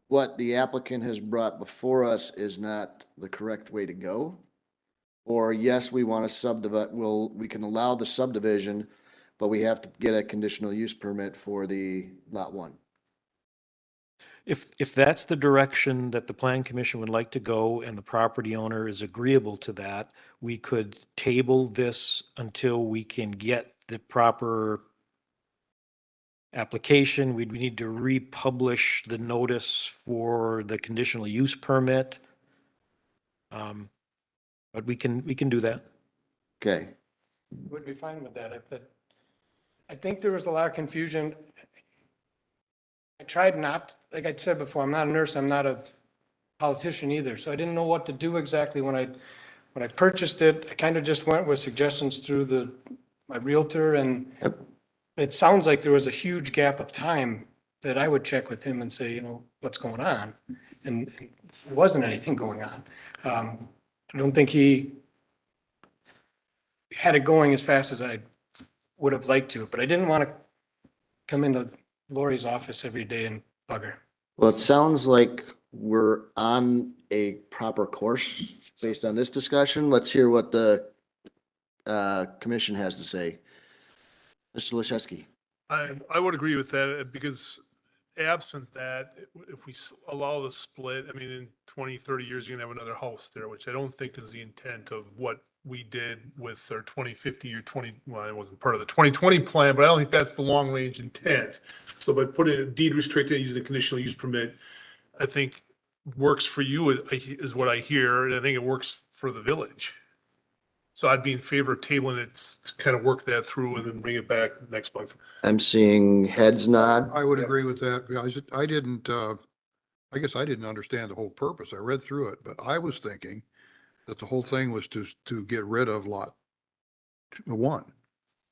what the applicant has brought before us is not the correct way to go. Or yes, we want to subdivide, we can allow the subdivision, but we have to get a conditional use permit for the lot one. if that's the direction that the plan commission would like to go and the property owner is agreeable to that, we could table this until we can get the proper application. We'd need to republish the notice for the conditional use permit. But we can do that. Okay, Would be fine with that. I think there was a lot of confusion. I tried not, like I said before, I'm not a nurse, I'm not a politician either, so I didn't know what to do exactly when I purchased it. I kind of just went with suggestions through my realtor, and it sounds like there was a huge gap of time that I would check with him and say, you know, what's going on? And there wasn't anything going on. I don't think he had it going as fast as I would have liked to, but I didn't want to come into Lori's office every day and bug her. well, it sounds like we're on a proper course based on this discussion. Let's hear what the commission has to say. Mr. Leszewski. I would agree with that because absent that, if we allow the split, I mean, in 20, 30 years, you're gonna have another house there, which I don't think is the intent of what we did with our 2050 or well, it wasn't part of the 2020 plan, but I don't think that's the long range intent. So by putting a deed restricted, using a conditional use permit, I think works for you is what I hear. And I think it works for the village. So I'd be in favor of tabling it to kind of work that through and then bring it back next month. I'm seeing heads nod. I would agree with that, because I didn't, I guess I didn't understand the whole purpose. I read through it, but I was thinking that the whole thing was to get rid of lot 1,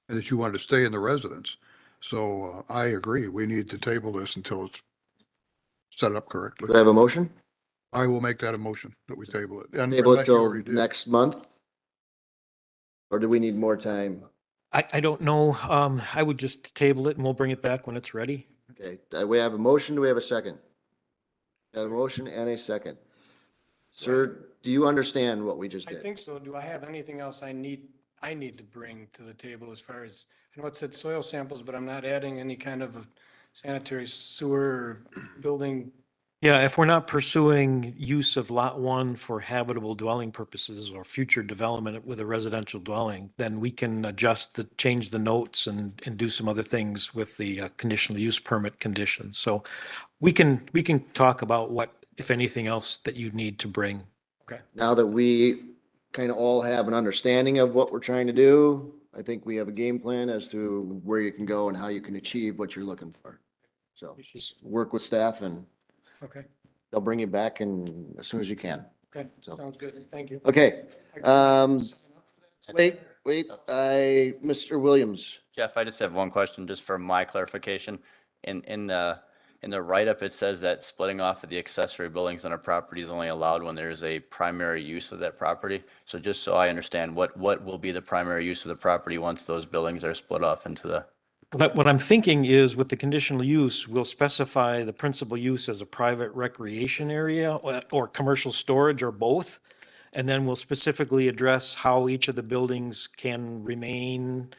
and that you wanted to stay in the residence. So I agree. We need to table this until it's set up correctly. Do I have a motion? I will make that a motion that we table it. And Table it unless you till already did. next month? Or do we need more time? I don't know. I would just table it and we'll bring it back when it's ready. Okay, we have a motion. Do we have a second? Got a motion and a second. Sir, do you understand what we just I did? think so. Do I have anything else I need to bring to the table as far as, I know it said soil samples, but I'm not adding any kind of a sanitary sewer or building. Yeah, if we're not pursuing use of lot 1 for habitable dwelling purposes or future development with a residential dwelling, then we can change the notes and do some other things with the conditional use permit conditions. So we can talk about what, if anything else, that you need to bring. Okay. Now that we kind of all have an understanding of what we're trying to do, I think we have a game plan as to where you can go and how you can achieve what you're looking for. So just work with staff and Okay, they'll bring you back as soon as you can. okay, So- sounds good. Thank you. Okay, wait, Mr. Williams. Jeff, I just have one question, just for my clarification. In the write-up, it says that splitting off of the accessory buildings on a property is only allowed when there's a primary use of that property. So just so I understand, what will be the primary use of the property once those buildings are split off into the? What I'm thinking is with the conditional use, we'll specify the principal use as a private recreation area or commercial storage or both. And then we'll specifically address how each of the buildings can remain.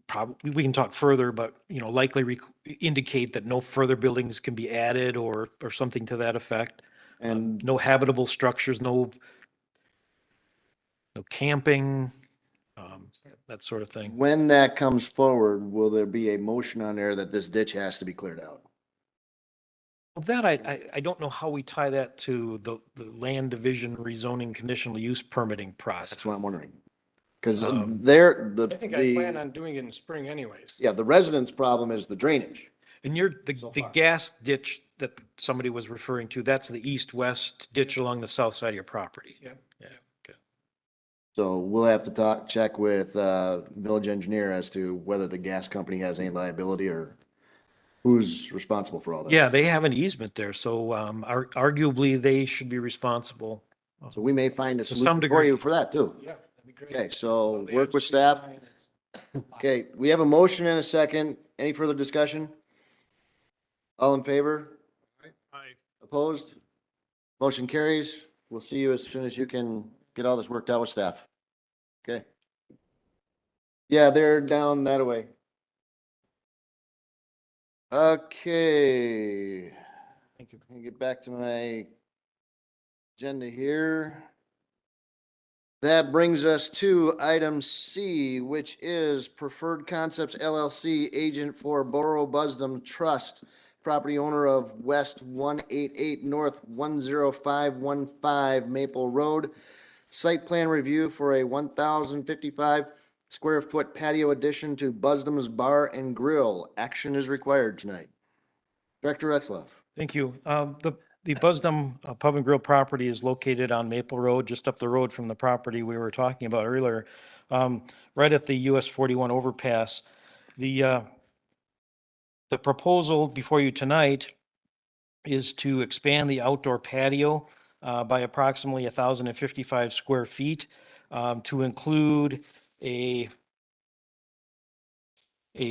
Probably, we can talk further, but, likely indicate that no further buildings can be added or something to that effect. And No habitable structures, no camping, that sort of thing. when that comes forward, will there be a motion on there that this ditch has to be cleared out? Well, that I don't know how we tie that to the land division rezoning conditional use permitting process. That's what I'm wondering. Because Um, I think I plan on doing it in spring anyways. yeah, the residents' problem is the drainage. And the gas ditch that somebody was referring to, that's the east-west ditch along the south side of your property. Yep. Yeah, okay. So we'll have to check with village engineer as to whether the gas company has any liability or who's responsible for all that. Yeah, they have an easement there, so arguably they should be responsible. So we may find a To some solution for degree. you for that too. Yeah, that'd be great. Okay, so Well, the work with answer's staff. fine. It's- Okay, we have a motion and a second. Any further discussion? All in favor? Aye. Opposed? Motion carries. We'll see you as soon as you can get all this worked out with staff. Okay. Yeah, they're down that way. Okay. Thank you. Let me get back to my agenda here. That brings us to item C, which is Preferred Concepts LLC, agent for Borough Busdom Trust, property owner of West 188 North 10515 Maple Road. Site plan review for a 1,055 square foot patio addition to Busdom's Bar and Grill. Action is required tonight. Director Retzloff. Thank you. The Busdom Pub and Grill property is located on Maple Road, just up the road from the property we were talking about earlier, right at the US 41 overpass. The proposal before you tonight is to expand the outdoor patio by approximately 1,055 square feet to include a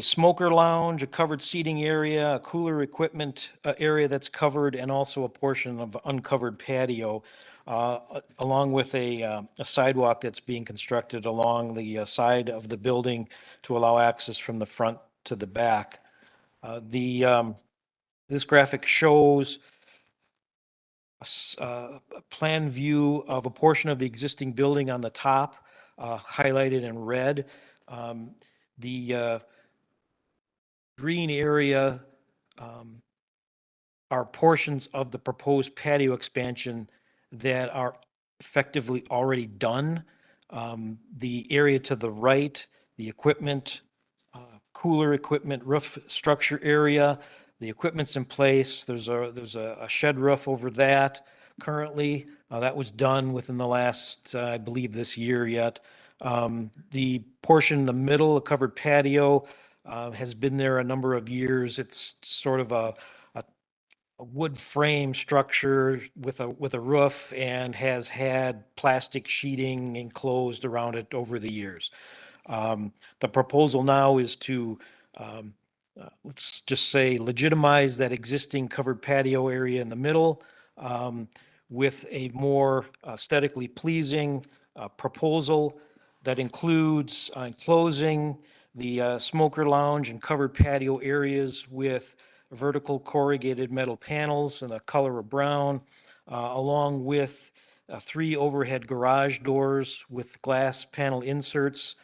smoker lounge, a covered seating area, a cooler equipment area that's covered, and also a portion of uncovered patio, along with a sidewalk that's being constructed along the side of the building to allow access from the front to the back. This graphic shows a plan view of a portion of the existing building on the top, highlighted in red. The green area are portions of the proposed patio expansion that are effectively already done. The area to the right, the equipment, cooler equipment, roof structure area, the equipment's in place. There's a shed roof over that currently. That was done within the last, I believe, this year yet. The portion in the middle, a covered patio, has been there a number of years. It's sort of a wood frame structure with a roof and has had plastic sheeting enclosed around it over the years. The proposal now is to, let's just say, legitimize that existing covered patio area in the middle with a more aesthetically pleasing proposal that includes enclosing the smoker lounge and covered patio areas with vertical corrugated metal panels in the color of brown, along with 3 overhead garage doors with glass panel inserts.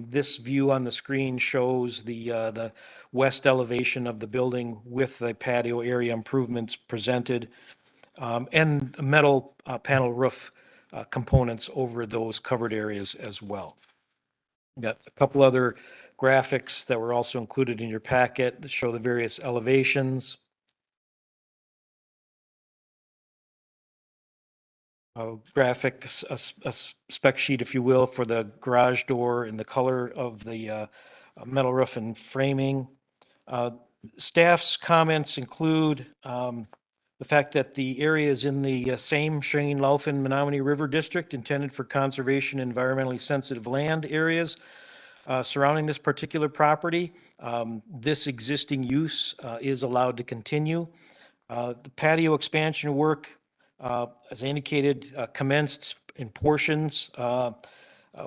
This view on the screen shows the west elevation of the building with the patio area improvements presented, and metal panel roof components over those covered areas as well. Got a couple other graphics that were also included in your packet that show the various elevations. A graphic, a spec sheet, if you will, for the garage door and the color of the metal roof and framing. Staff's comments include the fact that the area is in the same Cheyenne-Laufin Menominee River District intended for conservation and environmentally sensitive land areas surrounding this particular property. This existing use is allowed to continue. The patio expansion work, as indicated, commenced in portions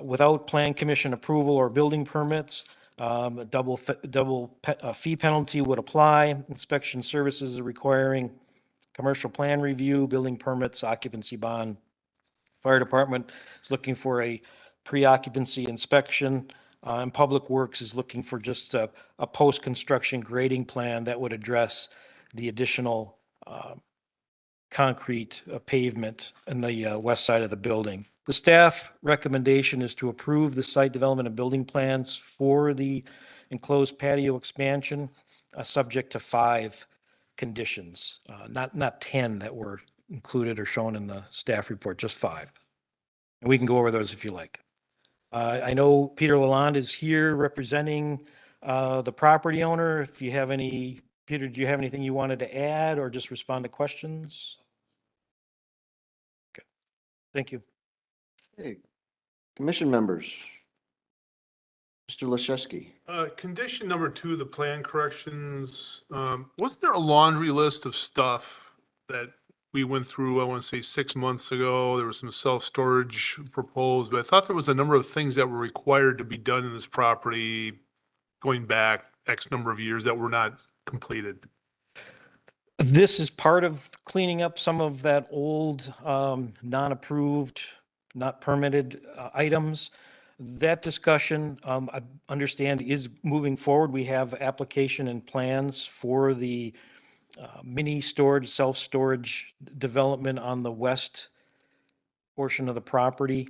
without plan commission approval or building permits. A double fee penalty would apply. Inspection services are requiring commercial plan review, building permits, occupancy bond. Fire department is looking for a pre-occupancy inspection. And Public Works is looking for just a post-construction grading plan that would address the additional concrete pavement in the west side of the building. The staff recommendation is to approve the site development and building plans for the enclosed patio expansion, subject to 5 conditions, not 10 that were included or shown in the staff report, just 5. And we can go over those if you like. I know Peter Lalonde is here representing the property owner. If you have any, Peter, do you have anything you wanted to add or just respond to questions? Okay, thank you. Hey, commission members. Mr. Leszewski. Condition number 2, the plan corrections, wasn't there a laundry list of stuff that we went through, I want to say 6 months ago? There was some self-storage proposed, but I thought there was a number of things that were required to be done in this property going back X number of years that were not completed. This is part of cleaning up some of that old, non-approved, not permitted items. That discussion, I understand, is moving forward. We have application and plans for the mini storage, self-storage development on the west portion of the property.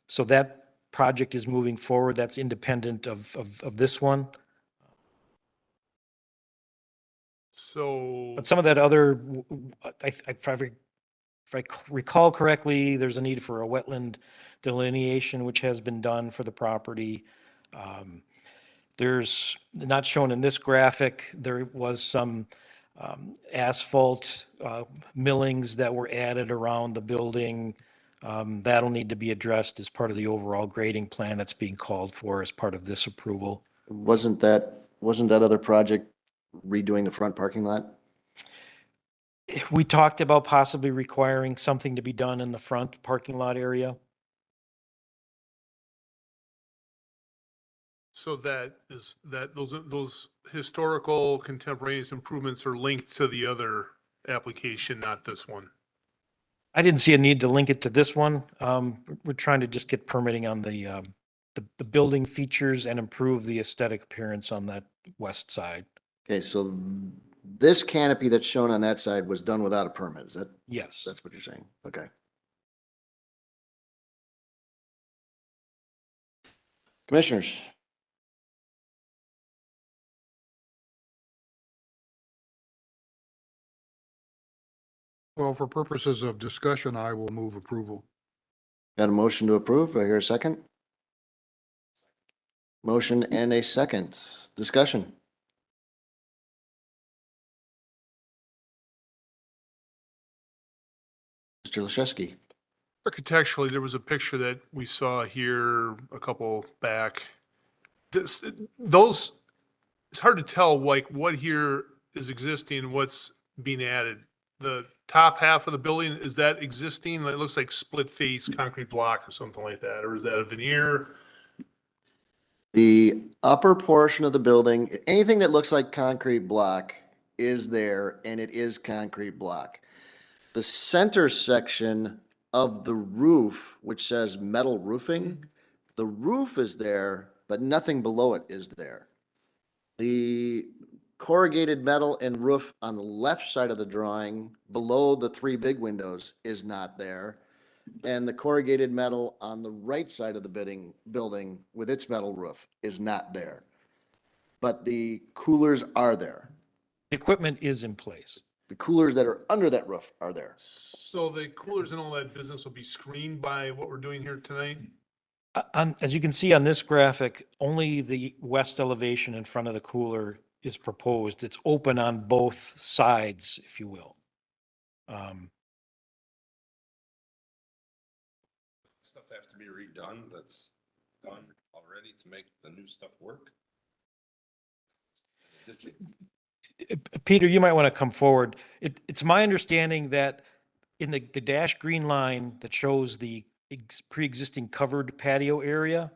So that project is moving forward. That's independent of this one. So, But some of that other, if I recall correctly, there's a need for a wetland delineation, which has been done for the property. There's, not shown in this graphic, there was some asphalt millings that were added around the building. That'll need to be addressed as part of the overall grading plan that's being called for as part of this approval. Wasn't that other project redoing the front parking lot? We talked about possibly requiring something to be done in the front parking lot area. so those historical contemporaneous improvements are linked to the other application, not this one. I didn't see a need to link it to this one. We're trying to just get permitting on the building features and improve the aesthetic appearance on that west side. Okay, so this canopy that's shown on that side was done without a permit. Is that, Yes. that's what you're saying? Okay. Commissioners? Well, for purposes of discussion, I will move approval. Got a motion to approve. Do I hear a second? Motion and a second. Discussion. Mr. Lashewski. Architecturally, there was a picture that we saw here a couple back. Those, it's hard to tell like what here is existing and what's being added. The top half of the building, is that existing? It looks like split face concrete block or something like that, or is that a veneer? The upper portion of the building, anything that looks like concrete block is there, and it is concrete block. The center section of the roof, which says metal roofing, the roof is there, but nothing below it is there. The corrugated metal and roof on the left side of the drawing, below the three big windows, is not there. And the corrugated metal on the right side of the building with its metal roof is not there. But the coolers are there. Equipment is in place. The coolers that are under that roof are there. So the coolers and all that business will be screened by what we're doing here tonight? As you can see on this graphic, only the west elevation in front of the cooler is proposed. It's open on both sides, if you will. Stuff have to be redone that's done already to make the new stuff work? Peter, you might want to come forward. It's my understanding that in the dash green line that shows the pre-existing covered patio area,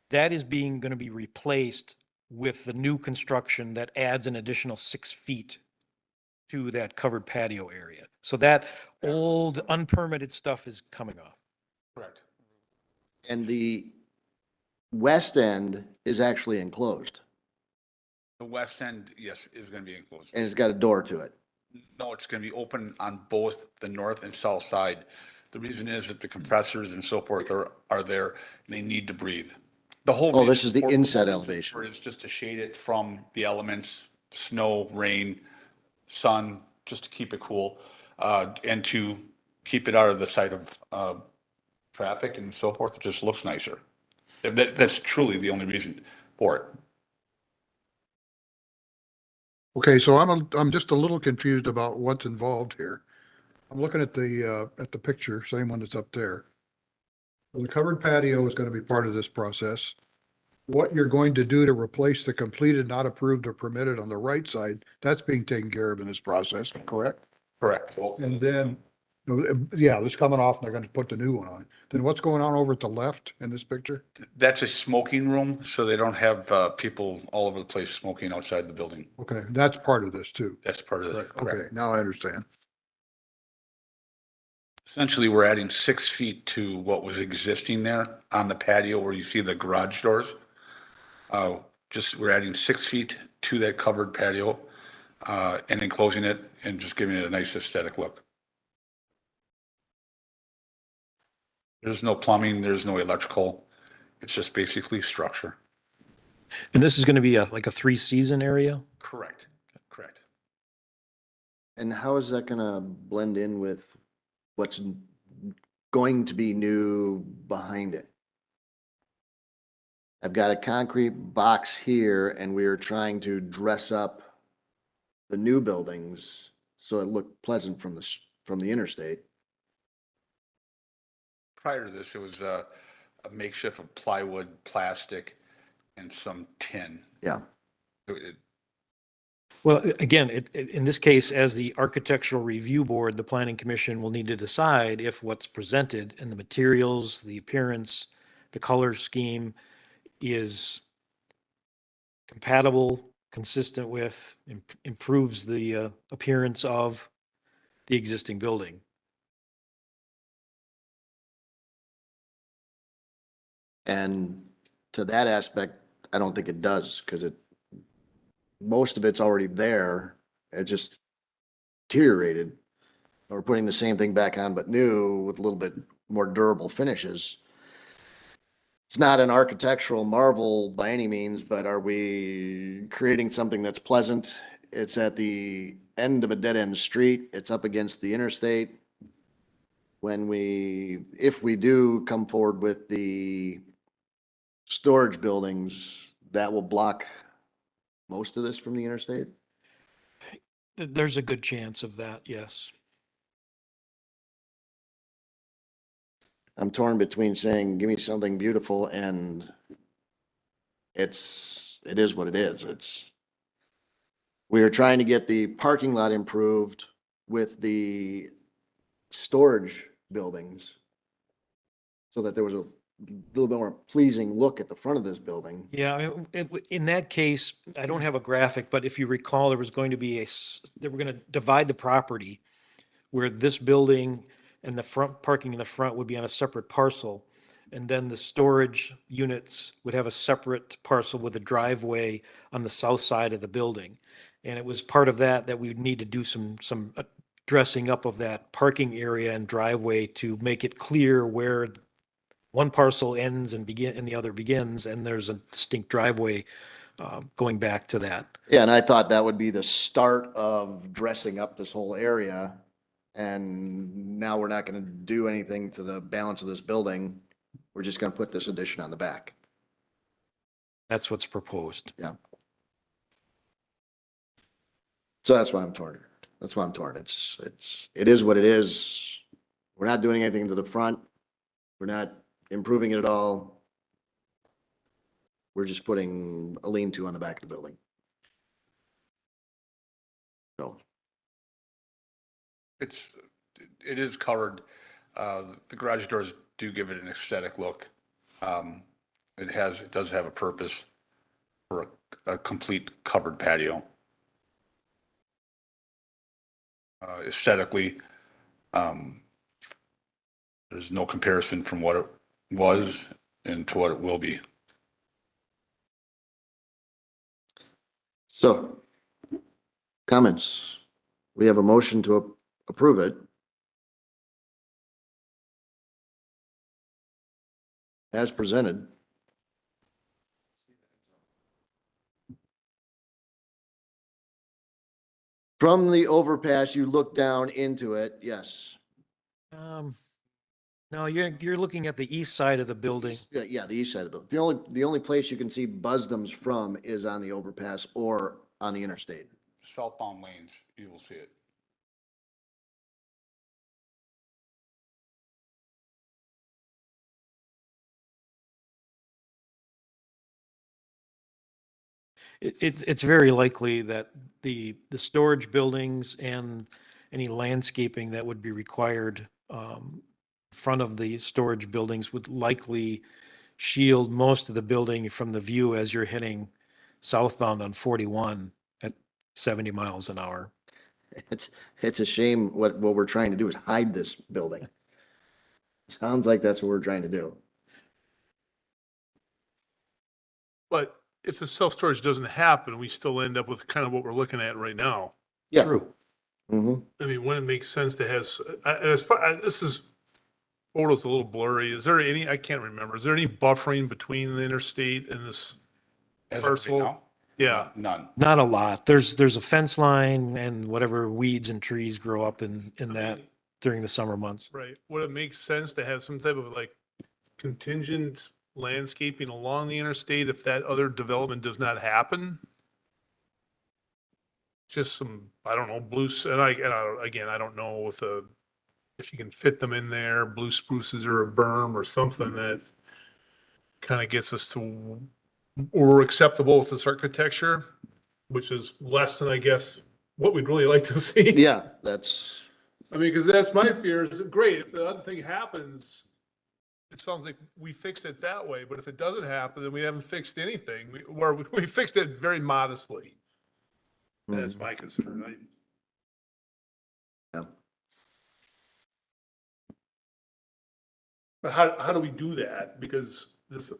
that is going to be replaced with the new construction that adds an additional 6 feet to that covered patio area. So that old unpermitted stuff is coming off. Correct. And the west end is actually enclosed, The west end, yes, is gonna be enclosed. and it's got a door to it. No, it's gonna be open on both the north and south side. The reason is that the compressors and so forth are there, and they need to breathe. The whole. Oh, this reason is the for inside proposal elevation. for it is just to shade it from the elements, snow, rain, sun, just to keep it cool, and to keep it out of the sight of, traffic and so forth. It just looks nicer. That's truly the only reason for it. Okay, so I'm just a little confused about what's involved here. I'm looking at the picture, same one that's up there. The covered patio is going to be part of this process. What you're going to do to replace the completed, not approved or permitted on the right side, that's being taken care of in this process, correct? Correct. And then, yeah, this coming off and they're going to put the new one on. Then what's going on over at the left in this picture? That's a smoking room, so they don't have people all over the place smoking outside the building. Okay, that's part of this too. That's part of it. Okay, now I understand. Essentially, we're adding 6 feet to what was existing there on the patio where you see the garage doors. We're adding 6 feet to that covered patio and enclosing it and just giving it a nice aesthetic look. There's no plumbing, there's no electrical. It's just basically structure. And this is going to be like a 3-season area? Correct. Correct. And how is that gonna blend in with what's going to be new behind it? I've got a concrete box here and we are trying to dress up the new buildings so it looked pleasant from the interstate. Prior to this, it was a makeshift of plywood, plastic, and some tin. Yeah. Well, again, in this case, as the Architectural Review Board, the Planning Commission will need to decide if what's presented and the materials, the appearance, the color scheme is compatible, consistent with, improves the appearance of the existing building. And to that aspect, I don't think it does, because most of it's already there. It just deteriorated. We're putting the same thing back on, but new with a little bit more durable finishes. It's not an architectural marvel by any means, but are we creating something that's pleasant? It's at the end of a dead-end street. It's up against the interstate. If we do come forward with the storage buildings, that will block most of this from the interstate? There's a good chance of that, yes. I'm torn between saying, give me something beautiful and it is what it is. We are trying to get the parking lot improved with the storage buildings so that there was a little bit more pleasing look at the front of this building. Yeah, I mean, in that case, I don't have a graphic, but if you recall, there was going to be they were going to divide the property where this building and the front parking in the front would be on a separate parcel. And then the storage units would have a separate parcel with a driveway on the south side of the building. And it was part of that we would need to do some dressing up of that parking area and driveway to make it clear where one parcel ends and the other begins, and there's a distinct driveway going back to that. Yeah, and I thought that would be the start of dressing up this whole area. And now we're not going to do anything to the balance of this building. We're just going to put this addition on the back. That's what's proposed. Yeah. So that's why I'm torn. That's why I'm torn. It is what it is. We're not doing anything to the front. We're not improving it at all. We're just putting a lean-to on the back of the building. So. It is covered. The garage doors do give it an aesthetic look. It does have a purpose for a complete covered patio. Aesthetically, there's no comparison from what it was and to what it will be. So, comments? We have a motion to approve it. As presented. From the overpass, you look down into it, yes. No, you're looking at the east side of the building. Yeah, the east side of the building. The only place you can see Busdum's from is on the overpass or on the interstate. Southbound lanes, you will see it. It's very likely that the storage buildings and any landscaping that would be required in front of the storage buildings would likely shield most of the building from the view as you're heading southbound on 41 at 70 miles an hour. It's a shame what we're trying to do is hide this building. Sounds like that's what we're trying to do. But if the self-storage doesn't happen, we still end up with kind of what we're looking at right now. Yeah. True. Mm-hmm. I mean, when it makes sense to have, as far, this is, photo's a little blurry. Is there any, I can't remember, is there any buffering between the interstate and this As of right parcel? now, Yeah, none. Not a lot. There's a fence line and whatever weeds and trees grow up in that during the summer months. right. Would it make sense to have some type of like contingent landscaping along the interstate if that other development does not happen? Just some, I don't know, again, I don't know if you can fit them in there, blue spruces or a berm or something that kind of gets us to, or acceptable with this architecture, which is less than, I guess, what we'd really like to see. Yeah, that's, I mean, because that's my fear is, great, if the other thing happens, it sounds like we fixed it that way, but if it doesn't happen, then we haven't fixed anything. We fixed it very modestly. That's my concern. yeah. But how do we do that? Because this,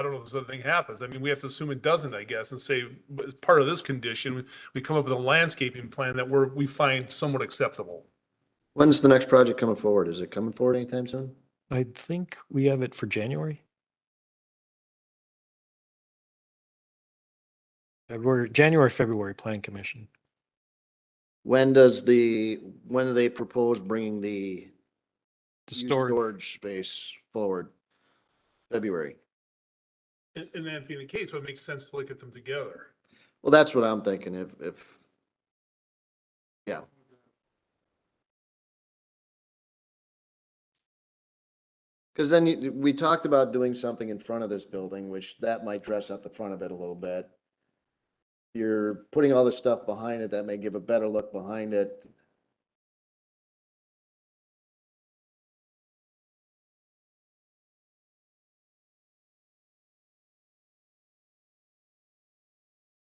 I don't know if this other thing happens. I mean, we have to assume it doesn't, I guess, and say, but as part of this condition, we come up with a landscaping plan that we find somewhat acceptable. When's the next project coming forward? Is it coming forward anytime soon? I think we have it for January. February Plan Commission. When do they propose bringing the The used storage, storage space forward? February. And that being the case, it makes sense to look at them together. Well, that's what I'm thinking. Yeah. Because then we talked about doing something in front of this building, which that might dress up the front of it a little bit. You're putting all this stuff behind it that may give a better look behind it.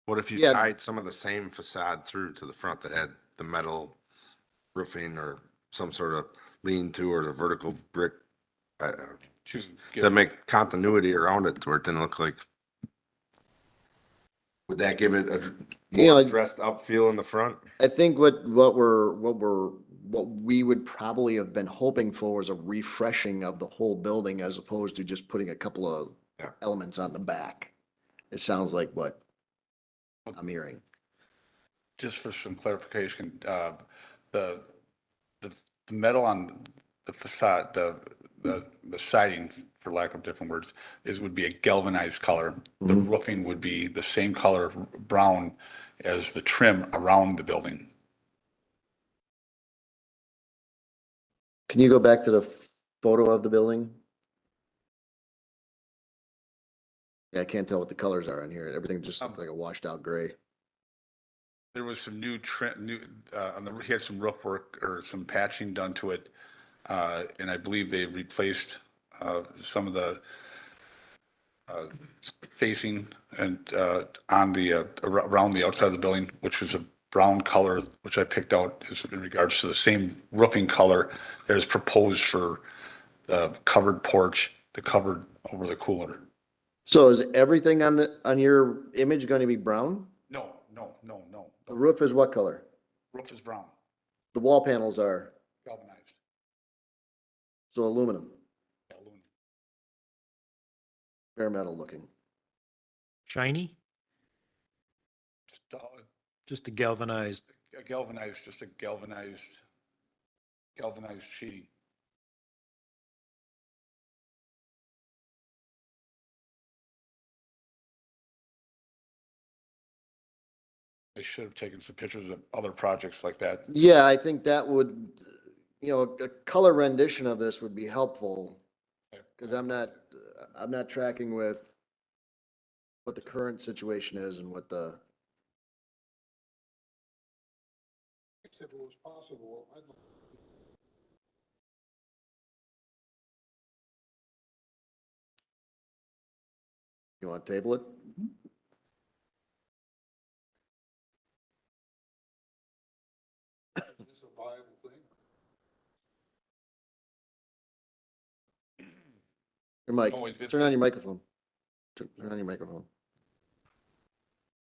What if you Yeah. tied some of the same facade through to the front that had the metal roofing or some sort of lean-to or the vertical brick? I don't know, just to make continuity around it to where it didn't look like. Would that give it a more dressed up feel in the front? I think what we would probably have been hoping for was a refreshing of the whole building as opposed to just putting a couple of elements on the back. It sounds like what I'm hearing. Just for some clarification, the metal on the facade, the siding, for lack of different words, would be a galvanized color. The roofing would be the same color, brown, as the trim around the building. Can you go back to the photo of the building? Yeah, I can't tell what the colors are on here. Everything just looks like a washed out gray. There was some new trim, he had some roof work or some patching done to it. And I believe they replaced some of the facing and on the around the outside of the building, which was a brown color, which I picked out is in regards to the same roofing color that is proposed for the covered porch, the covered over the cooler. So is everything on your image going to be brown? No. The roof is what color? Roof is brown, The wall panels are, galvanized. so aluminum, Aluminum. bare metal looking. shiny, just a galvanized. Just a galvanized sheeting. I should have taken some pictures of other projects like that. Yeah, I think that would, a color rendition of this would be helpful. Cause I'm not tracking with what the current situation is and what the, If it was possible, you want to table it? is this a viable thing? Your mic, No, it- turn on your microphone. Turn on your microphone.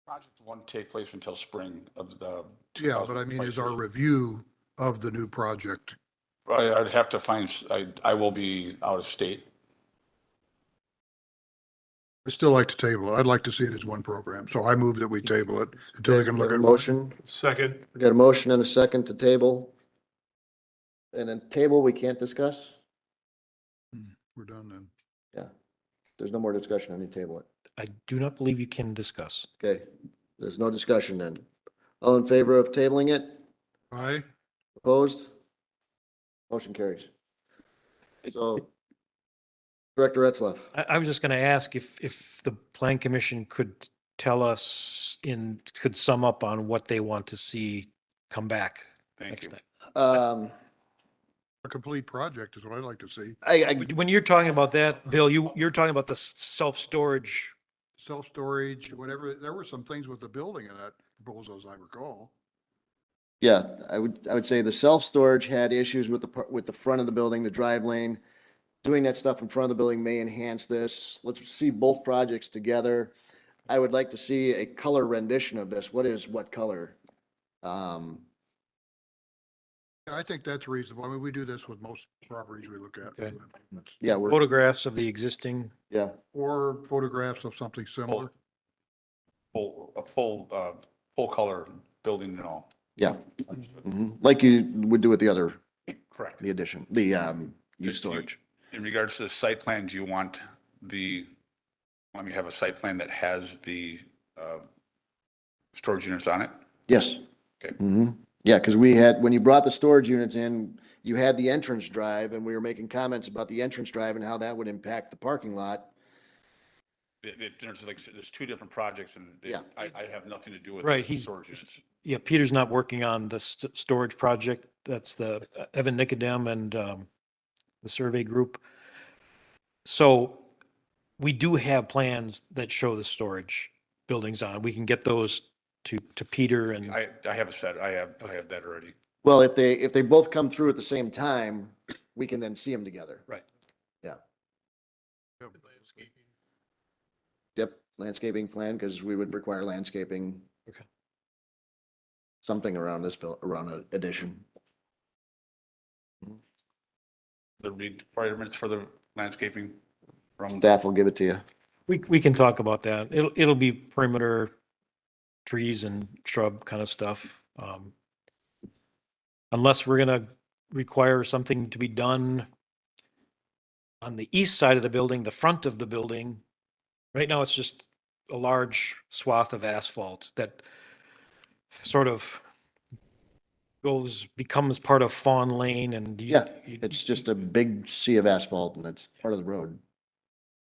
Project won't take place until spring of the. Yeah, but I mean, is our review of the new project, I'd have to find, I will be out of state. I still like to table it. I'd like to see it as one program. So I move that we table it until they can look We at. have a motion, Second, we got a motion and a second to table. And then table, we can't discuss? We're done then. Yeah, there's no more discussion on the table it. I do not believe you can discuss. Okay, there's no discussion then. All in favor of tabling it? Aye. Opposed? Motion carries. So, Director Etzloff. I was just going to ask if the Plan Commission could tell us could sum up on what they want to see come back Thank next you. time. A complete project is what I'd like to see. When you're talking about that, Bill, you're talking about the self-storage. Self-storage, whatever. There were some things with the building in that proposal, as I recall. Yeah, I would say the self-storage had issues with the front of the building, the drive lane. doing that stuff in front of the building may enhance this. Let's see both projects together. I would like to see a color rendition of this. What is what color? I think that's reasonable. I mean, we do this with most properties we look at. Okay. Yeah, Photographs of the existing. yeah, Or photographs of something similar. Full color building and all. yeah. Mhm. Like you would do with the other, Correct. the addition, the used Do you- storage. In regards to the site plan, do you want let me have a site plan that has the storage units on it? Yes. Okay. Yeah, because we had, when you brought the storage units in, you had the entrance drive and we were making comments about the entrance drive and how that would impact the parking lot. There's two different projects and Yeah. I have nothing to do with Right, the he's- storage units. Yeah, Peter's not working on the storage project. That's the Evan Nicodem and the survey group. So we do have plans that show the storage buildings on. We can get those to Peter and, I have a set, I have that already. Well, if they both come through at the same time, we can then see them together. right. Yeah. Yep, landscaping plan, because we would require landscaping. Okay. Something around this around an addition. The requirements for the landscaping from. Staff will give it to you. We can talk about that. It'll be perimeter trees and shrub kind of stuff. Unless we're gonna require something to be done on the east side of the building, the front of the building. Right now, it's just a large swath of asphalt that sort of becomes part of Fawn Lane and. Yeah, it's just a big sea of asphalt and it's part of the road.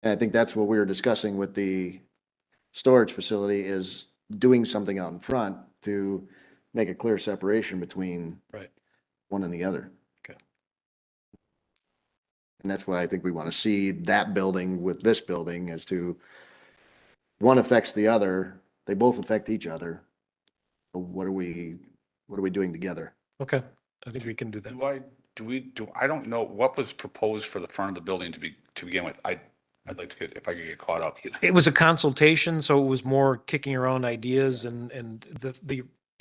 And I think that's what we were discussing with the storage facility is doing something out in front to make a clear separation between Right. one and the other. Okay. And that's why I think we want to see that building with this building as to one affects the other. They both affect each other. So what are we doing together? Okay, I think we can do that. I don't know what was proposed for the front of the building to begin with. I'd like to get, if I could get caught up. It was a consultation, so it was more kicking around ideas and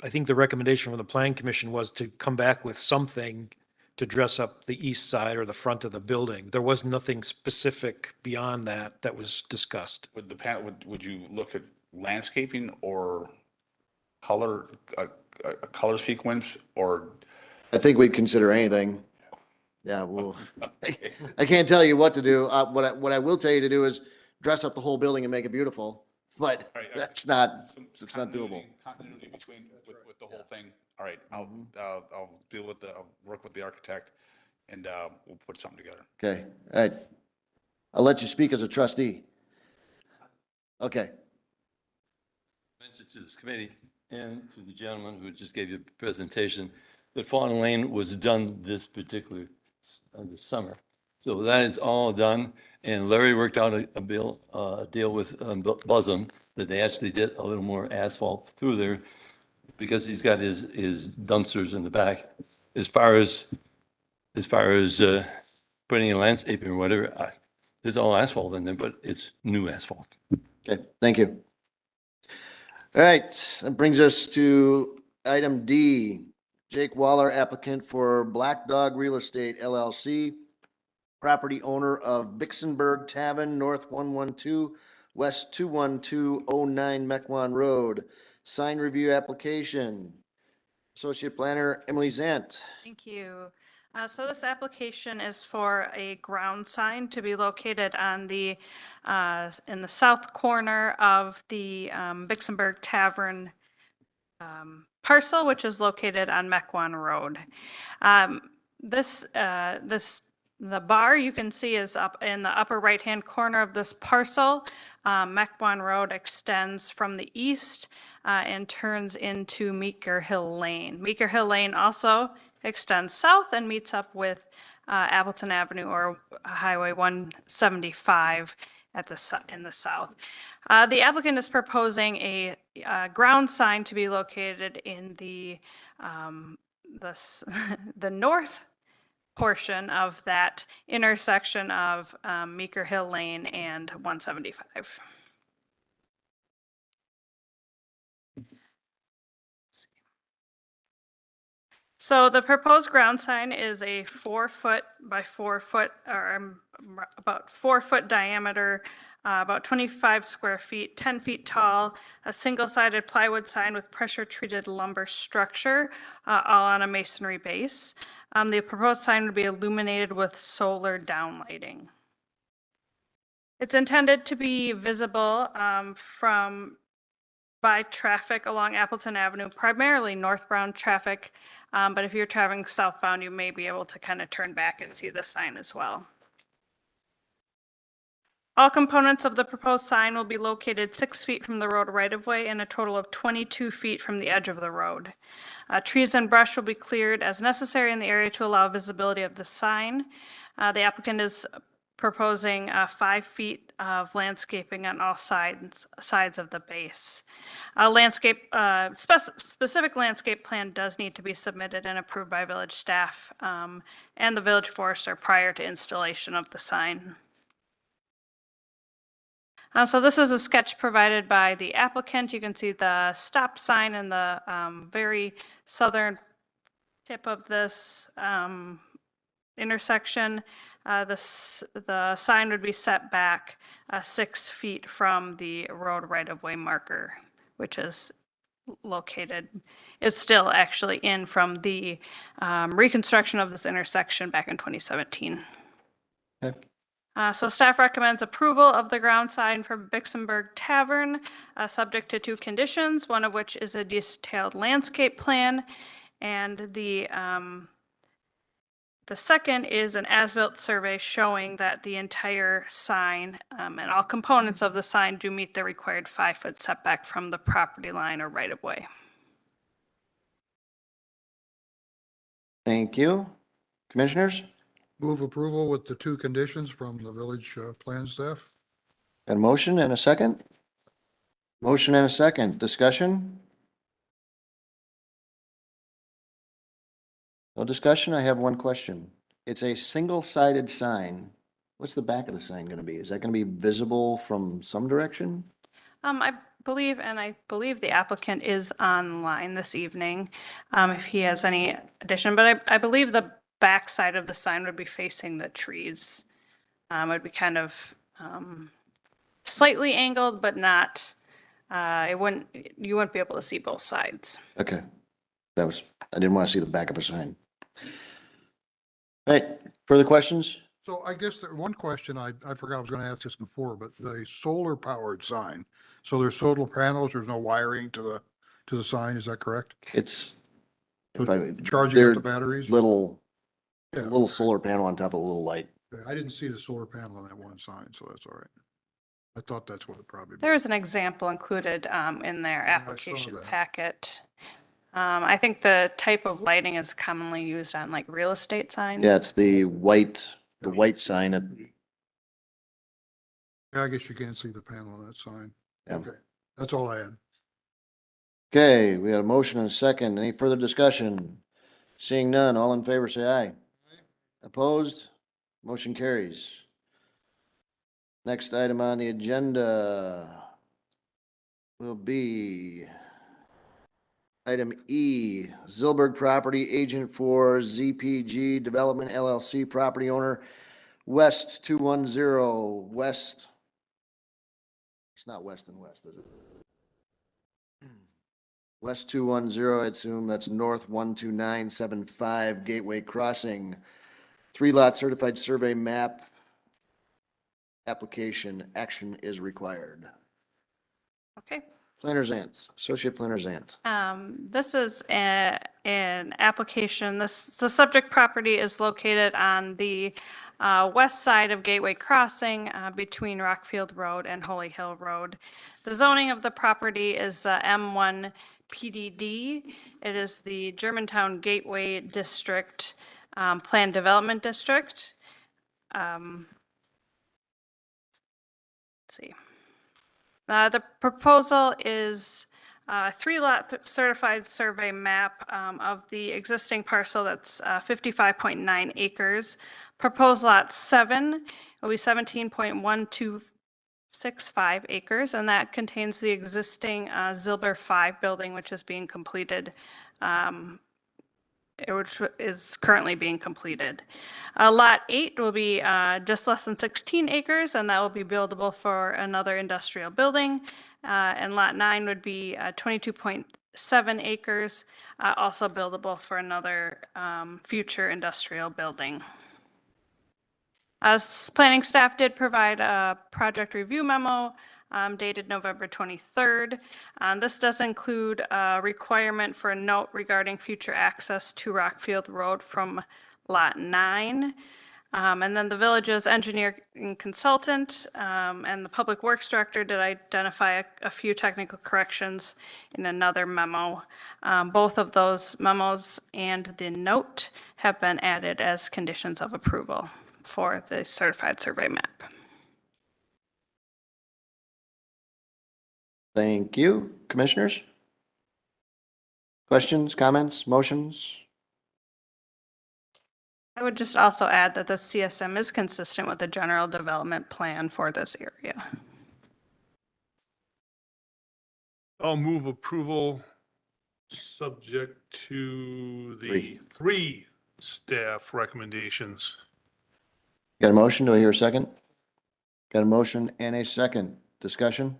I think the recommendation from the plan commission was to come back with something to dress up the east side or the front of the building. There was nothing specific beyond that was discussed. Would you look at landscaping or color, a color sequence or? I think we'd consider anything. Yeah, well, I can't tell you what to do. What I will tell you to do is dress up the whole building and make it beautiful, but Right, it's not doable. Continuity between, with the whole thing. All right, I'll work with the architect and, we'll put something together. Okay, all right. I'll let you speak as a trustee. Okay, Mentioned to this committee and to the gentleman who just gave you a presentation that Fawn Lane was done this particular this summer. So that is all done. And Larry worked out a deal with Buzzum that they actually did a little more asphalt through there because he's got his dumpsters in the back. As far as putting in landscaping or whatever, there's all asphalt in there, but it's new asphalt. okay, thank you. All right, that brings us to item D. Jake Waller, applicant for Black Dog Real Estate LLC, property owner of Bixenberg Tavern, North 112, West 21209 Mequon Road. Sign review application. Associate Planner Emily Zant. Thank you. So this application is for a ground sign to be located on the, in the south corner of the Bixenberg Tavern parcel, which is located on Mequon Road. The bar you can see is up in the upper right-hand corner of this parcel. Mequon Road extends from the east and turns into Meeker Hill Lane. Meeker Hill Lane also extends south and meets up with Appleton Avenue or Highway 175 in the south. The applicant is proposing a ground sign to be located in the north portion of that intersection of Meeker Hill Lane and 175. So the proposed ground sign is a 4-foot by 4-foot, or about 4-foot diameter, about 25 square feet, 10 feet tall, a single-sided plywood sign with pressure-treated lumber structure, all on a masonry base. The proposed sign would be illuminated with solar downlighting. It's intended to be visible by traffic along Appleton Avenue, primarily northbound traffic. But if you're traveling southbound, you may be able to kind of turn back and see the sign as well. All components of the proposed sign will be located 6 feet from the road right-of-way and a total of 22 feet from the edge of the road. Trees and brush will be cleared as necessary in the area to allow visibility of the sign. The applicant is proposing 5 feet of landscaping on all sides of the base. A specific landscape plan does need to be submitted and approved by village staff and the village forester prior to installation of the sign. So this is a sketch provided by the applicant. You can see the stop sign in the very southern tip of this intersection. The sign would be set back 6 feet from the road right-of-way marker, which is still actually in from the reconstruction of this intersection back in 2017. Okay. So staff recommends approval of the ground sign for Bixenberg Tavern, subject to 2 conditions, one of which is a detailed landscape plan, and the second is an as-built survey showing that the entire sign and all components of the sign do meet the required 5-foot setback from the property line or right-of-way. Thank you. Commissioners? Move approval with the 2 conditions from the village plan staff. Got a motion and a second? Motion and a second. Discussion? No discussion? I have one question. It's a single-sided sign. What's the back of the sign going to be? Is that going to be visible from some direction? I believe the applicant is online this evening, if he has any addition, but I believe the back side of the sign would be facing the trees. It would be kind of slightly angled, but not, you wouldn't be able to see both sides. Okay. I didn't want to see the back of a sign. All right, further questions? So I guess that one question I forgot I was going to ask this before, but the solar powered sign. So there's solar panels, there's no wiring to the sign, is that correct? It's Charging up the batteries? little Yeah. little solar panel on top of a little light. I didn't see the solar panel on that one sign, so that's all right. I thought that's what it probably. There is an example included in their I saw application that. packet. I think the type of lighting is commonly used on like real estate signs. Yeah, it's the white sign. Yeah, I guess you can't see the panel on that sign. Yeah. Okay, that's all I had. Okay, we had a motion and a second. Any further discussion? Seeing none, all in favor, say aye. Opposed? Motion carries. Next item on the agenda will be item E, Zilberg Property Agent for ZPG Development LLC, property owner, West 210 West. It's not West and West, is it? West 210, I assume that's North 12975 Gateway Crossing. 3-lot certified survey map. Application action is required. Okay. Planner Zant, Associate Planner Zant. This is an application. The subject property is located on the west side of Gateway Crossing between Rockfield Road and Holy Hill Road. The zoning of the property is M1 PDD. It is the Germantown Gateway District Planned Development District. Let's see. The proposal is three-lot certified survey map of the existing parcel that's 55.9 acres. Proposed lot 7 will be 17.1265 acres, and that contains the existing Zilber 5 building, which is being completed, which is currently being completed. Lot 8 will be just less than 16 acres, and that will be buildable for another industrial building. And Lot 9 would be 22.7 acres, also buildable for another future industrial building. Planning staff did provide a project review memo dated November 23rd. This does include a requirement for a note regarding future access to Rockfield Road from Lot 9. And then the village's engineering consultant and the public works director did identify a few technical corrections in another memo. Both of those memos and the note have been added as conditions of approval for the certified survey map. Thank you. Commissioners? Questions, comments, motions? I would just also add that the CSM is consistent with the general development plan for this area. I'll move approval subject to the three staff recommendations. Got a motion? Do I hear a second? Got a motion and a second. Discussion?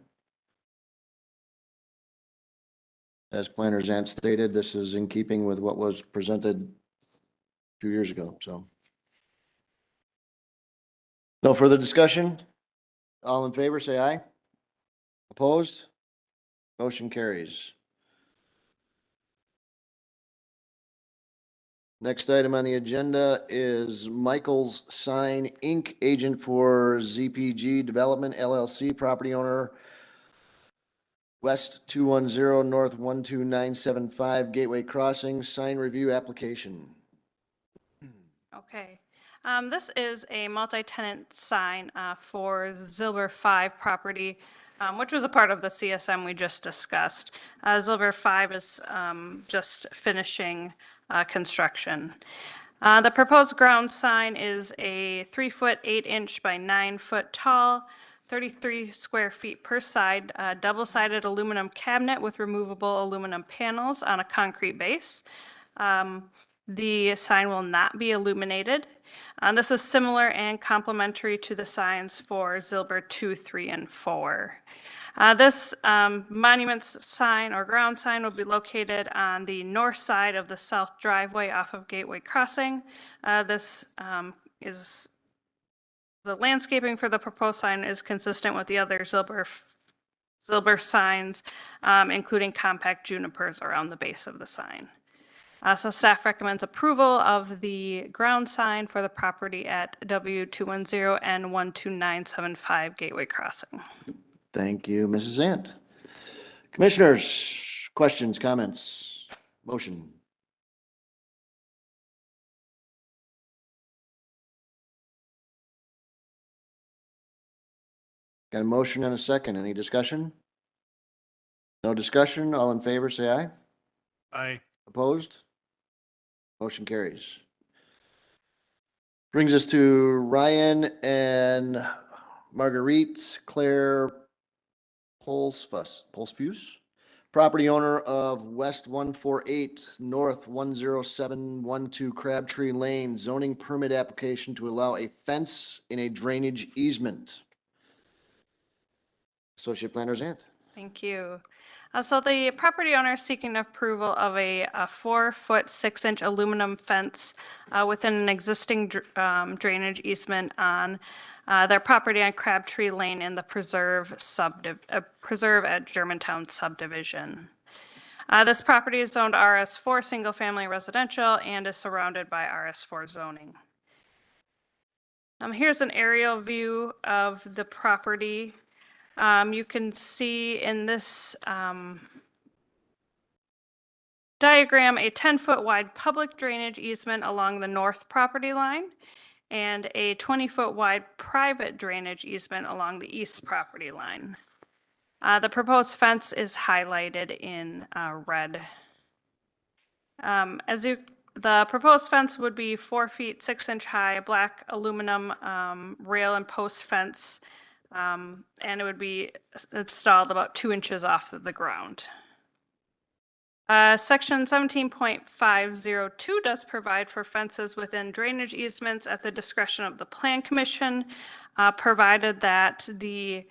As Planner Zant stated, this is in keeping with what was presented 2 years ago, so. No further discussion? All in favor, say aye. Opposed? Motion carries. Next item on the agenda is Michael's Sign Inc., agent for ZPG Development LLC, property owner, West 210, North 12975, Gateway Crossing, sign review application. Okay. This is a multi-tenant sign for Zilber 5 property, which was a part of the CSM we just discussed. Zilber 5 is just finishing construction. The proposed ground sign is a 3-foot 8-inch by 9-foot tall, 33 square feet per side, double-sided aluminum cabinet with removable aluminum panels on a concrete base. The sign will not be illuminated. This is similar and complementary to the signs for Zilber 2, 3, and 4. This monuments sign or ground sign will be located on the north side of the south driveway off of Gateway Crossing. This is the landscaping for the proposed sign is consistent with the other Zilber signs, including compact junipers around the base of the sign. So staff recommends approval of the ground sign for the property at W210 and 12975 Gateway Crossing. Thank you, Mrs. Zant. Commissioners, questions, comments, motion? Got a motion and a second. Any discussion? No discussion. All in favor, say aye. Aye. Opposed? Motion carries. Brings us to Ryan and Marguerite Claire Polsfus, property owner of West 148, North 10712 Crabtree Lane, zoning permit application to allow a fence in a drainage easement. Associate Planner Zant. Thank you. So the property owner is seeking approval of a 4-foot 6-inch aluminum fence within an existing drainage easement on their property on Crabtree Lane in the Preserve at Germantown subdivision. This property is zoned RS4 single family residential and is surrounded by RS4 zoning. Here's an aerial view of the property. You can see in this diagram a 10-foot wide public drainage easement along the north property line and a 20-foot wide private drainage easement along the east property line. The proposed fence is highlighted in red. The proposed fence would be 4 feet 6 inch high, a black aluminum rail and post fence, and it would be installed about 2 inches off of the ground. Section 17.502 does provide for fences within drainage easements at the discretion of the Plan Commission, provided that the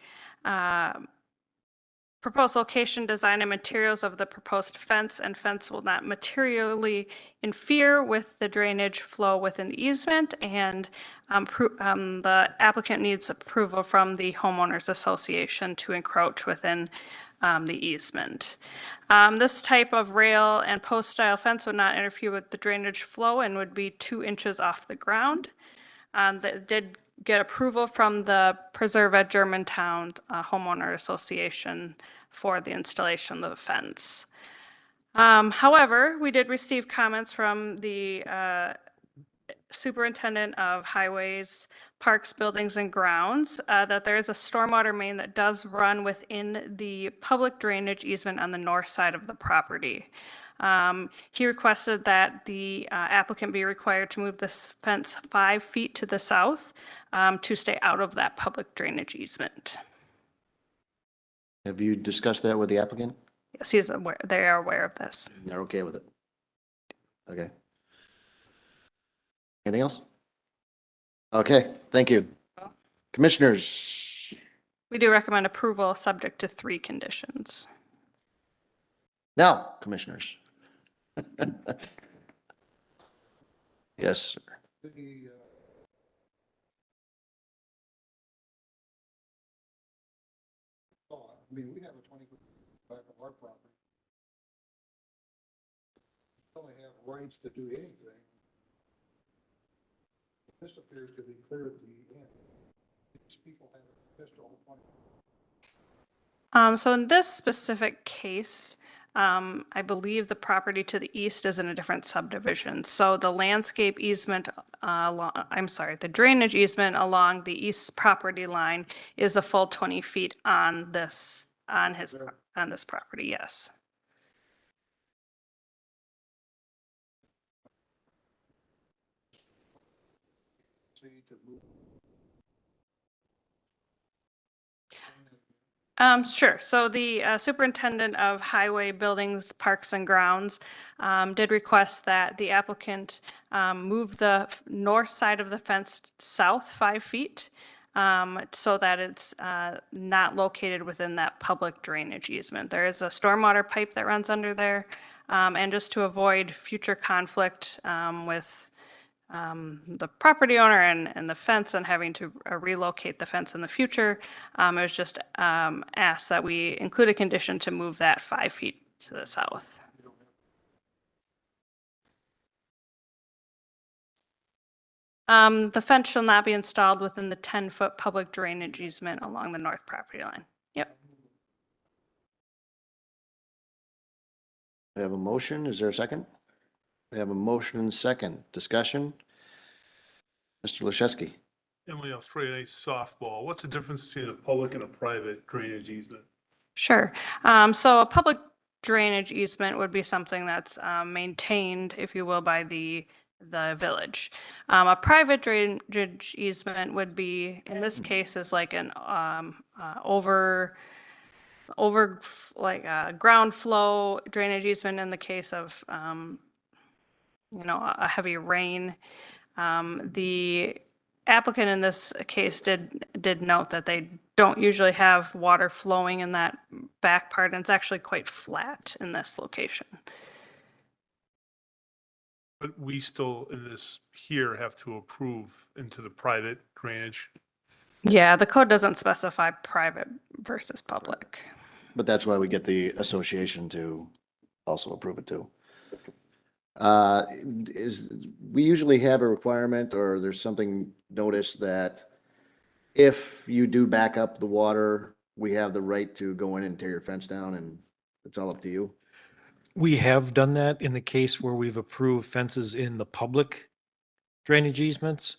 proposed location, design, and materials of the proposed fence and fence will not materially interfere with the drainage flow within the easement, and the applicant needs approval from the homeowners association to encroach within the easement. This type of rail and post style fence would not interfere with the drainage flow and would be 2 inches off the ground. That did get approval from the Preserve at Germantown Homeowner Association for the installation of the fence. However, we did receive comments from the Superintendent of Highways, Parks, Buildings, and Grounds that there is a stormwater main that does run within the public drainage easement on the north side of the property. He requested that the applicant be required to move this fence 5 feet to the south to stay out of that public drainage easement. Have you discussed that with the applicant? Yes, he's aware, they are aware of this. They're okay with it? Okay. Anything else? Okay, thank you. Commissioners, We do recommend approval subject to 3 conditions. now, commissioners. Yes, sir. I mean, we have a 20 back of our property. We only have rights to do anything. This appears to be clear at the end. These people have missed all the point. So in this specific case, I believe the property to the east is in a different subdivision. So the landscape easement, the drainage easement along the east property line is a full 20 feet on this property, yes. Sure. So the Superintendent of Highway, Buildings, Parks, and Grounds did request that the applicant move the north side of the fence south 5 feet so that it's not located within that public drainage easement. There is a stormwater pipe that runs under there, and just to avoid future conflict with the property owner and the fence and having to relocate the fence in the future, it was just asked that we include a condition to move that 5 feet to the south. The fence shall not be installed within the 10-foot public drainage easement along the north property line. Yep. We have a motion. Is there a second? We have a motion and second. Discussion? Mr. Leszewski. Emily, I'll throw you a nice softball. What's the difference between a public and a private drainage easement? Sure. So a public drainage easement would be something that's maintained, if you will, by the village. A private drainage easement would be, in this case, is like an ground flow drainage easement in the case of a heavy rain. The applicant in this case did note that they don't usually have water flowing in that back part, and it's actually quite flat in this location. But we still, in this here, have to approve into the private drainage. Yeah, the code doesn't specify private versus public. But that's why we get the association to also approve it too. We usually have a requirement, or there's something noticed that if you do back up the water, we have the right to go in and tear your fence down, and it's all up to you. We have done that in the case where we've approved fences in the public drainage easements.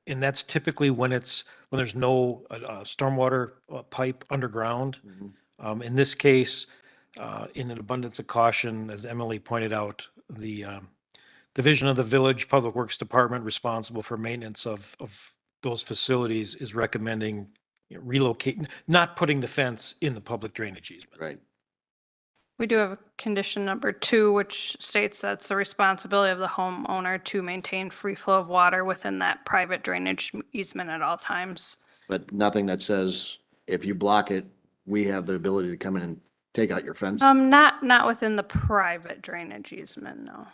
And that's typically when there's no stormwater pipe underground. In this case, in an abundance of caution, as Emily pointed out, the Division of the Village Public Works Department responsible for maintenance of those facilities is recommending relocating, not putting the fence in the public drainage easement. Right. We do have a condition number 2, which states that it's the responsibility of the homeowner to maintain free flow of water within that private drainage easement at all times. But nothing that says if you block it, we have the ability to come in and take out your fence. Not within the private drainage easement, no.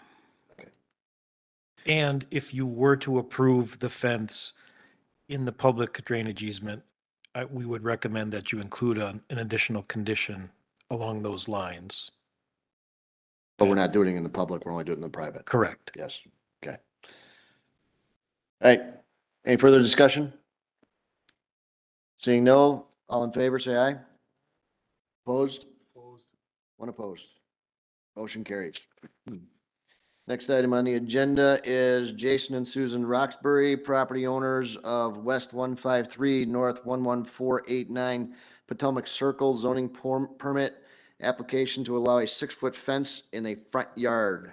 And if you were to approve the fence in the public drainage easement, we would recommend that you include an additional condition along those lines. But we're not doing it in the public, we're only doing it in the private. Correct. Yes, okay. All right, any further discussion? Seeing no, all in favor, say aye. Opposed? Opposed. One opposed. Motion carries. Next item on the agenda is Jason and Susan Roxbury, property owners of West 153, North 11489 Potomac Circle, zoning permit application to allow a 6-foot fence in a front yard.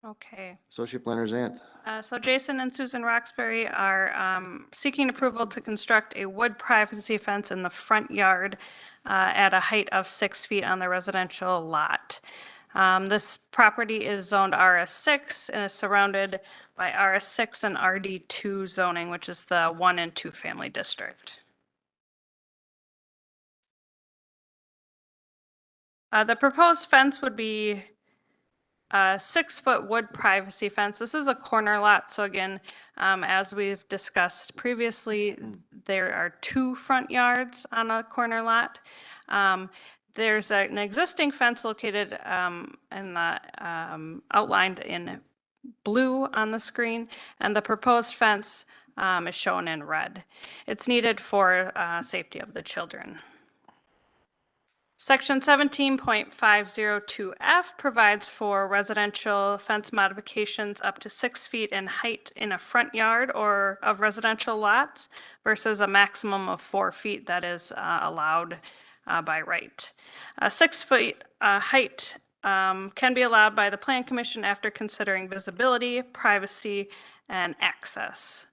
Okay. Associate Planner Zant. So Jason and Susan Roxbury are seeking approval to construct a wood privacy fence in the front yard at a height of 6 feet on the residential lot. This property is zoned RS6 and is surrounded by RS6 and RD2 zoning, which is the 1 and 2 family district. The proposed fence would be a 6-foot wood privacy fence. This is a corner lot, so again, as we've discussed previously, there are 2 front yards on a corner lot. There's an existing fence located in the outlined in blue on the screen, and the proposed fence is shown in red. It's needed for safety of the children. Section 17.502F provides for residential fence modifications up to 6 feet in height in a front yard or of residential lots versus a maximum of 4 feet that is allowed by right. 6 foot height can be allowed by the Plan Commission after considering visibility, privacy, and access.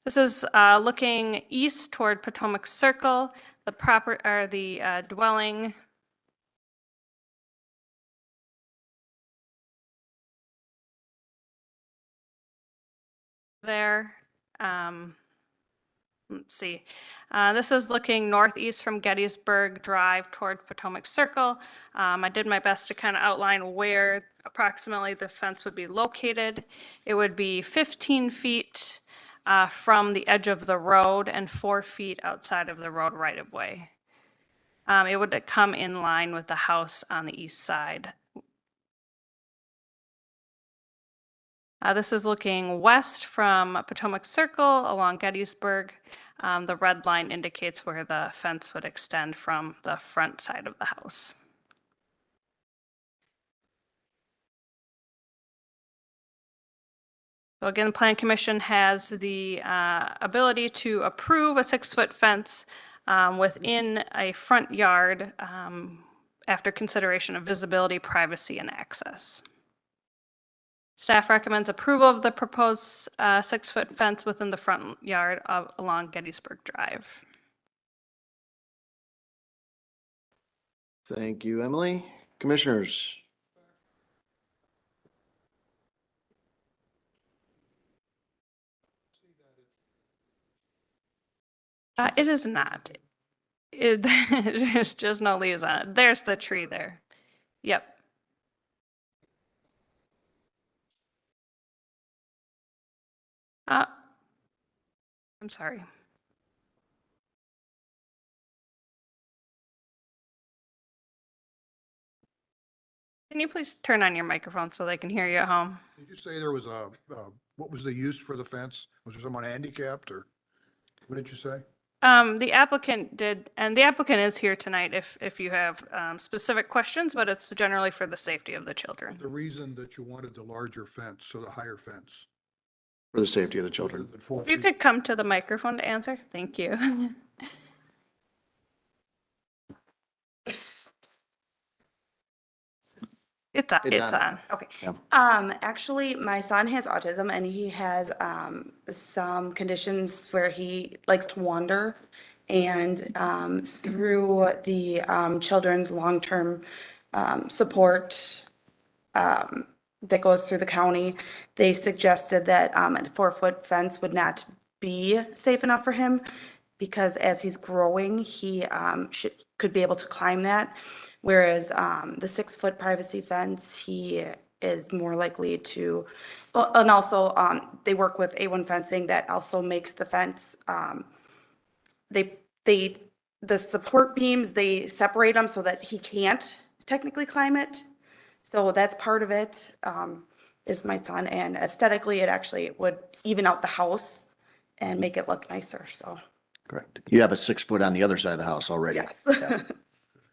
This is looking east toward Potomac Circle. The dwelling there. Let's see. This is looking northeast from Gettysburg Drive toward Potomac Circle. I did my best to kind of outline where approximately the fence would be located. It would be 15 feet from the edge of the road and 4 feet outside of the road right of way. It would come in line with the house on the east side. This is looking west from Potomac Circle along Gettysburg. The red line indicates where the fence would extend from the front side of the house. So again, the Plan Commission has the ability to approve a 6-foot fence within a front yard after consideration of visibility, privacy, and access. Staff recommends approval of the proposed 6-foot fence within the front yard along Gettysburg Drive. Thank you, Emily. Commissioners? It is not. There's just no leaves on it. There's the tree there. Yep. I'm sorry. Can you please turn on your microphone so they can hear you at home? Did you say there was what was the use for the fence? Was there someone handicapped or what did you say? The applicant did, and the applicant is here tonight if you have specific questions, but it's generally for the safety of the children. The reason that you wanted the larger fence, so the higher fence. For the safety of the children. rather than 4 If you feet. could come to the microphone to answer, thank you. It's on, It's it's on. on. Okay. Yeah. Actually, my son has autism and he has, some conditions where he likes to wander. And, through the, children's long-term, support, that goes through the county, they suggested that, a 4-foot fence would not be safe enough for him because as he's growing, he, could be able to climb that. Whereas the 6-foot privacy fence, he is more likely to, well, and also they work with A1 fencing that also makes the fence, the support beams, they separate them so that he can't technically climb it. So that's part of it, is my son, and aesthetically, it actually would even out the house and make it look nicer, so, Correct. You have a 6-foot on the other side of the house already. yes.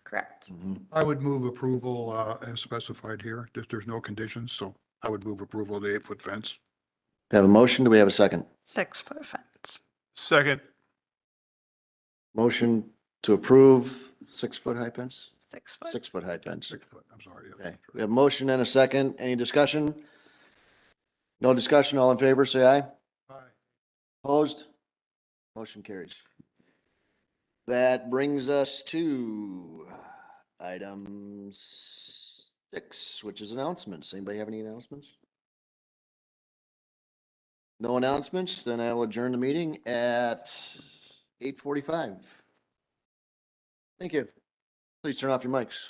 Correct. I would move approval as specified here. There's no conditions, so I would move approval of the 8-foot fence. Have a motion? Do we have a second? 6-foot fence. Second, Motion to approve 6-foot high fence? 6-foot. 6-foot high fence. 6-foot, I'm sorry. Okay, we have a motion and a second. Any discussion? No discussion. All in favor, say aye. Aye. Opposed? Motion carries. That brings us to item 6, which is announcements. Anybody have any announcements? No announcements, then I will adjourn the meeting at 8:45. Thank you. Please turn off your mics.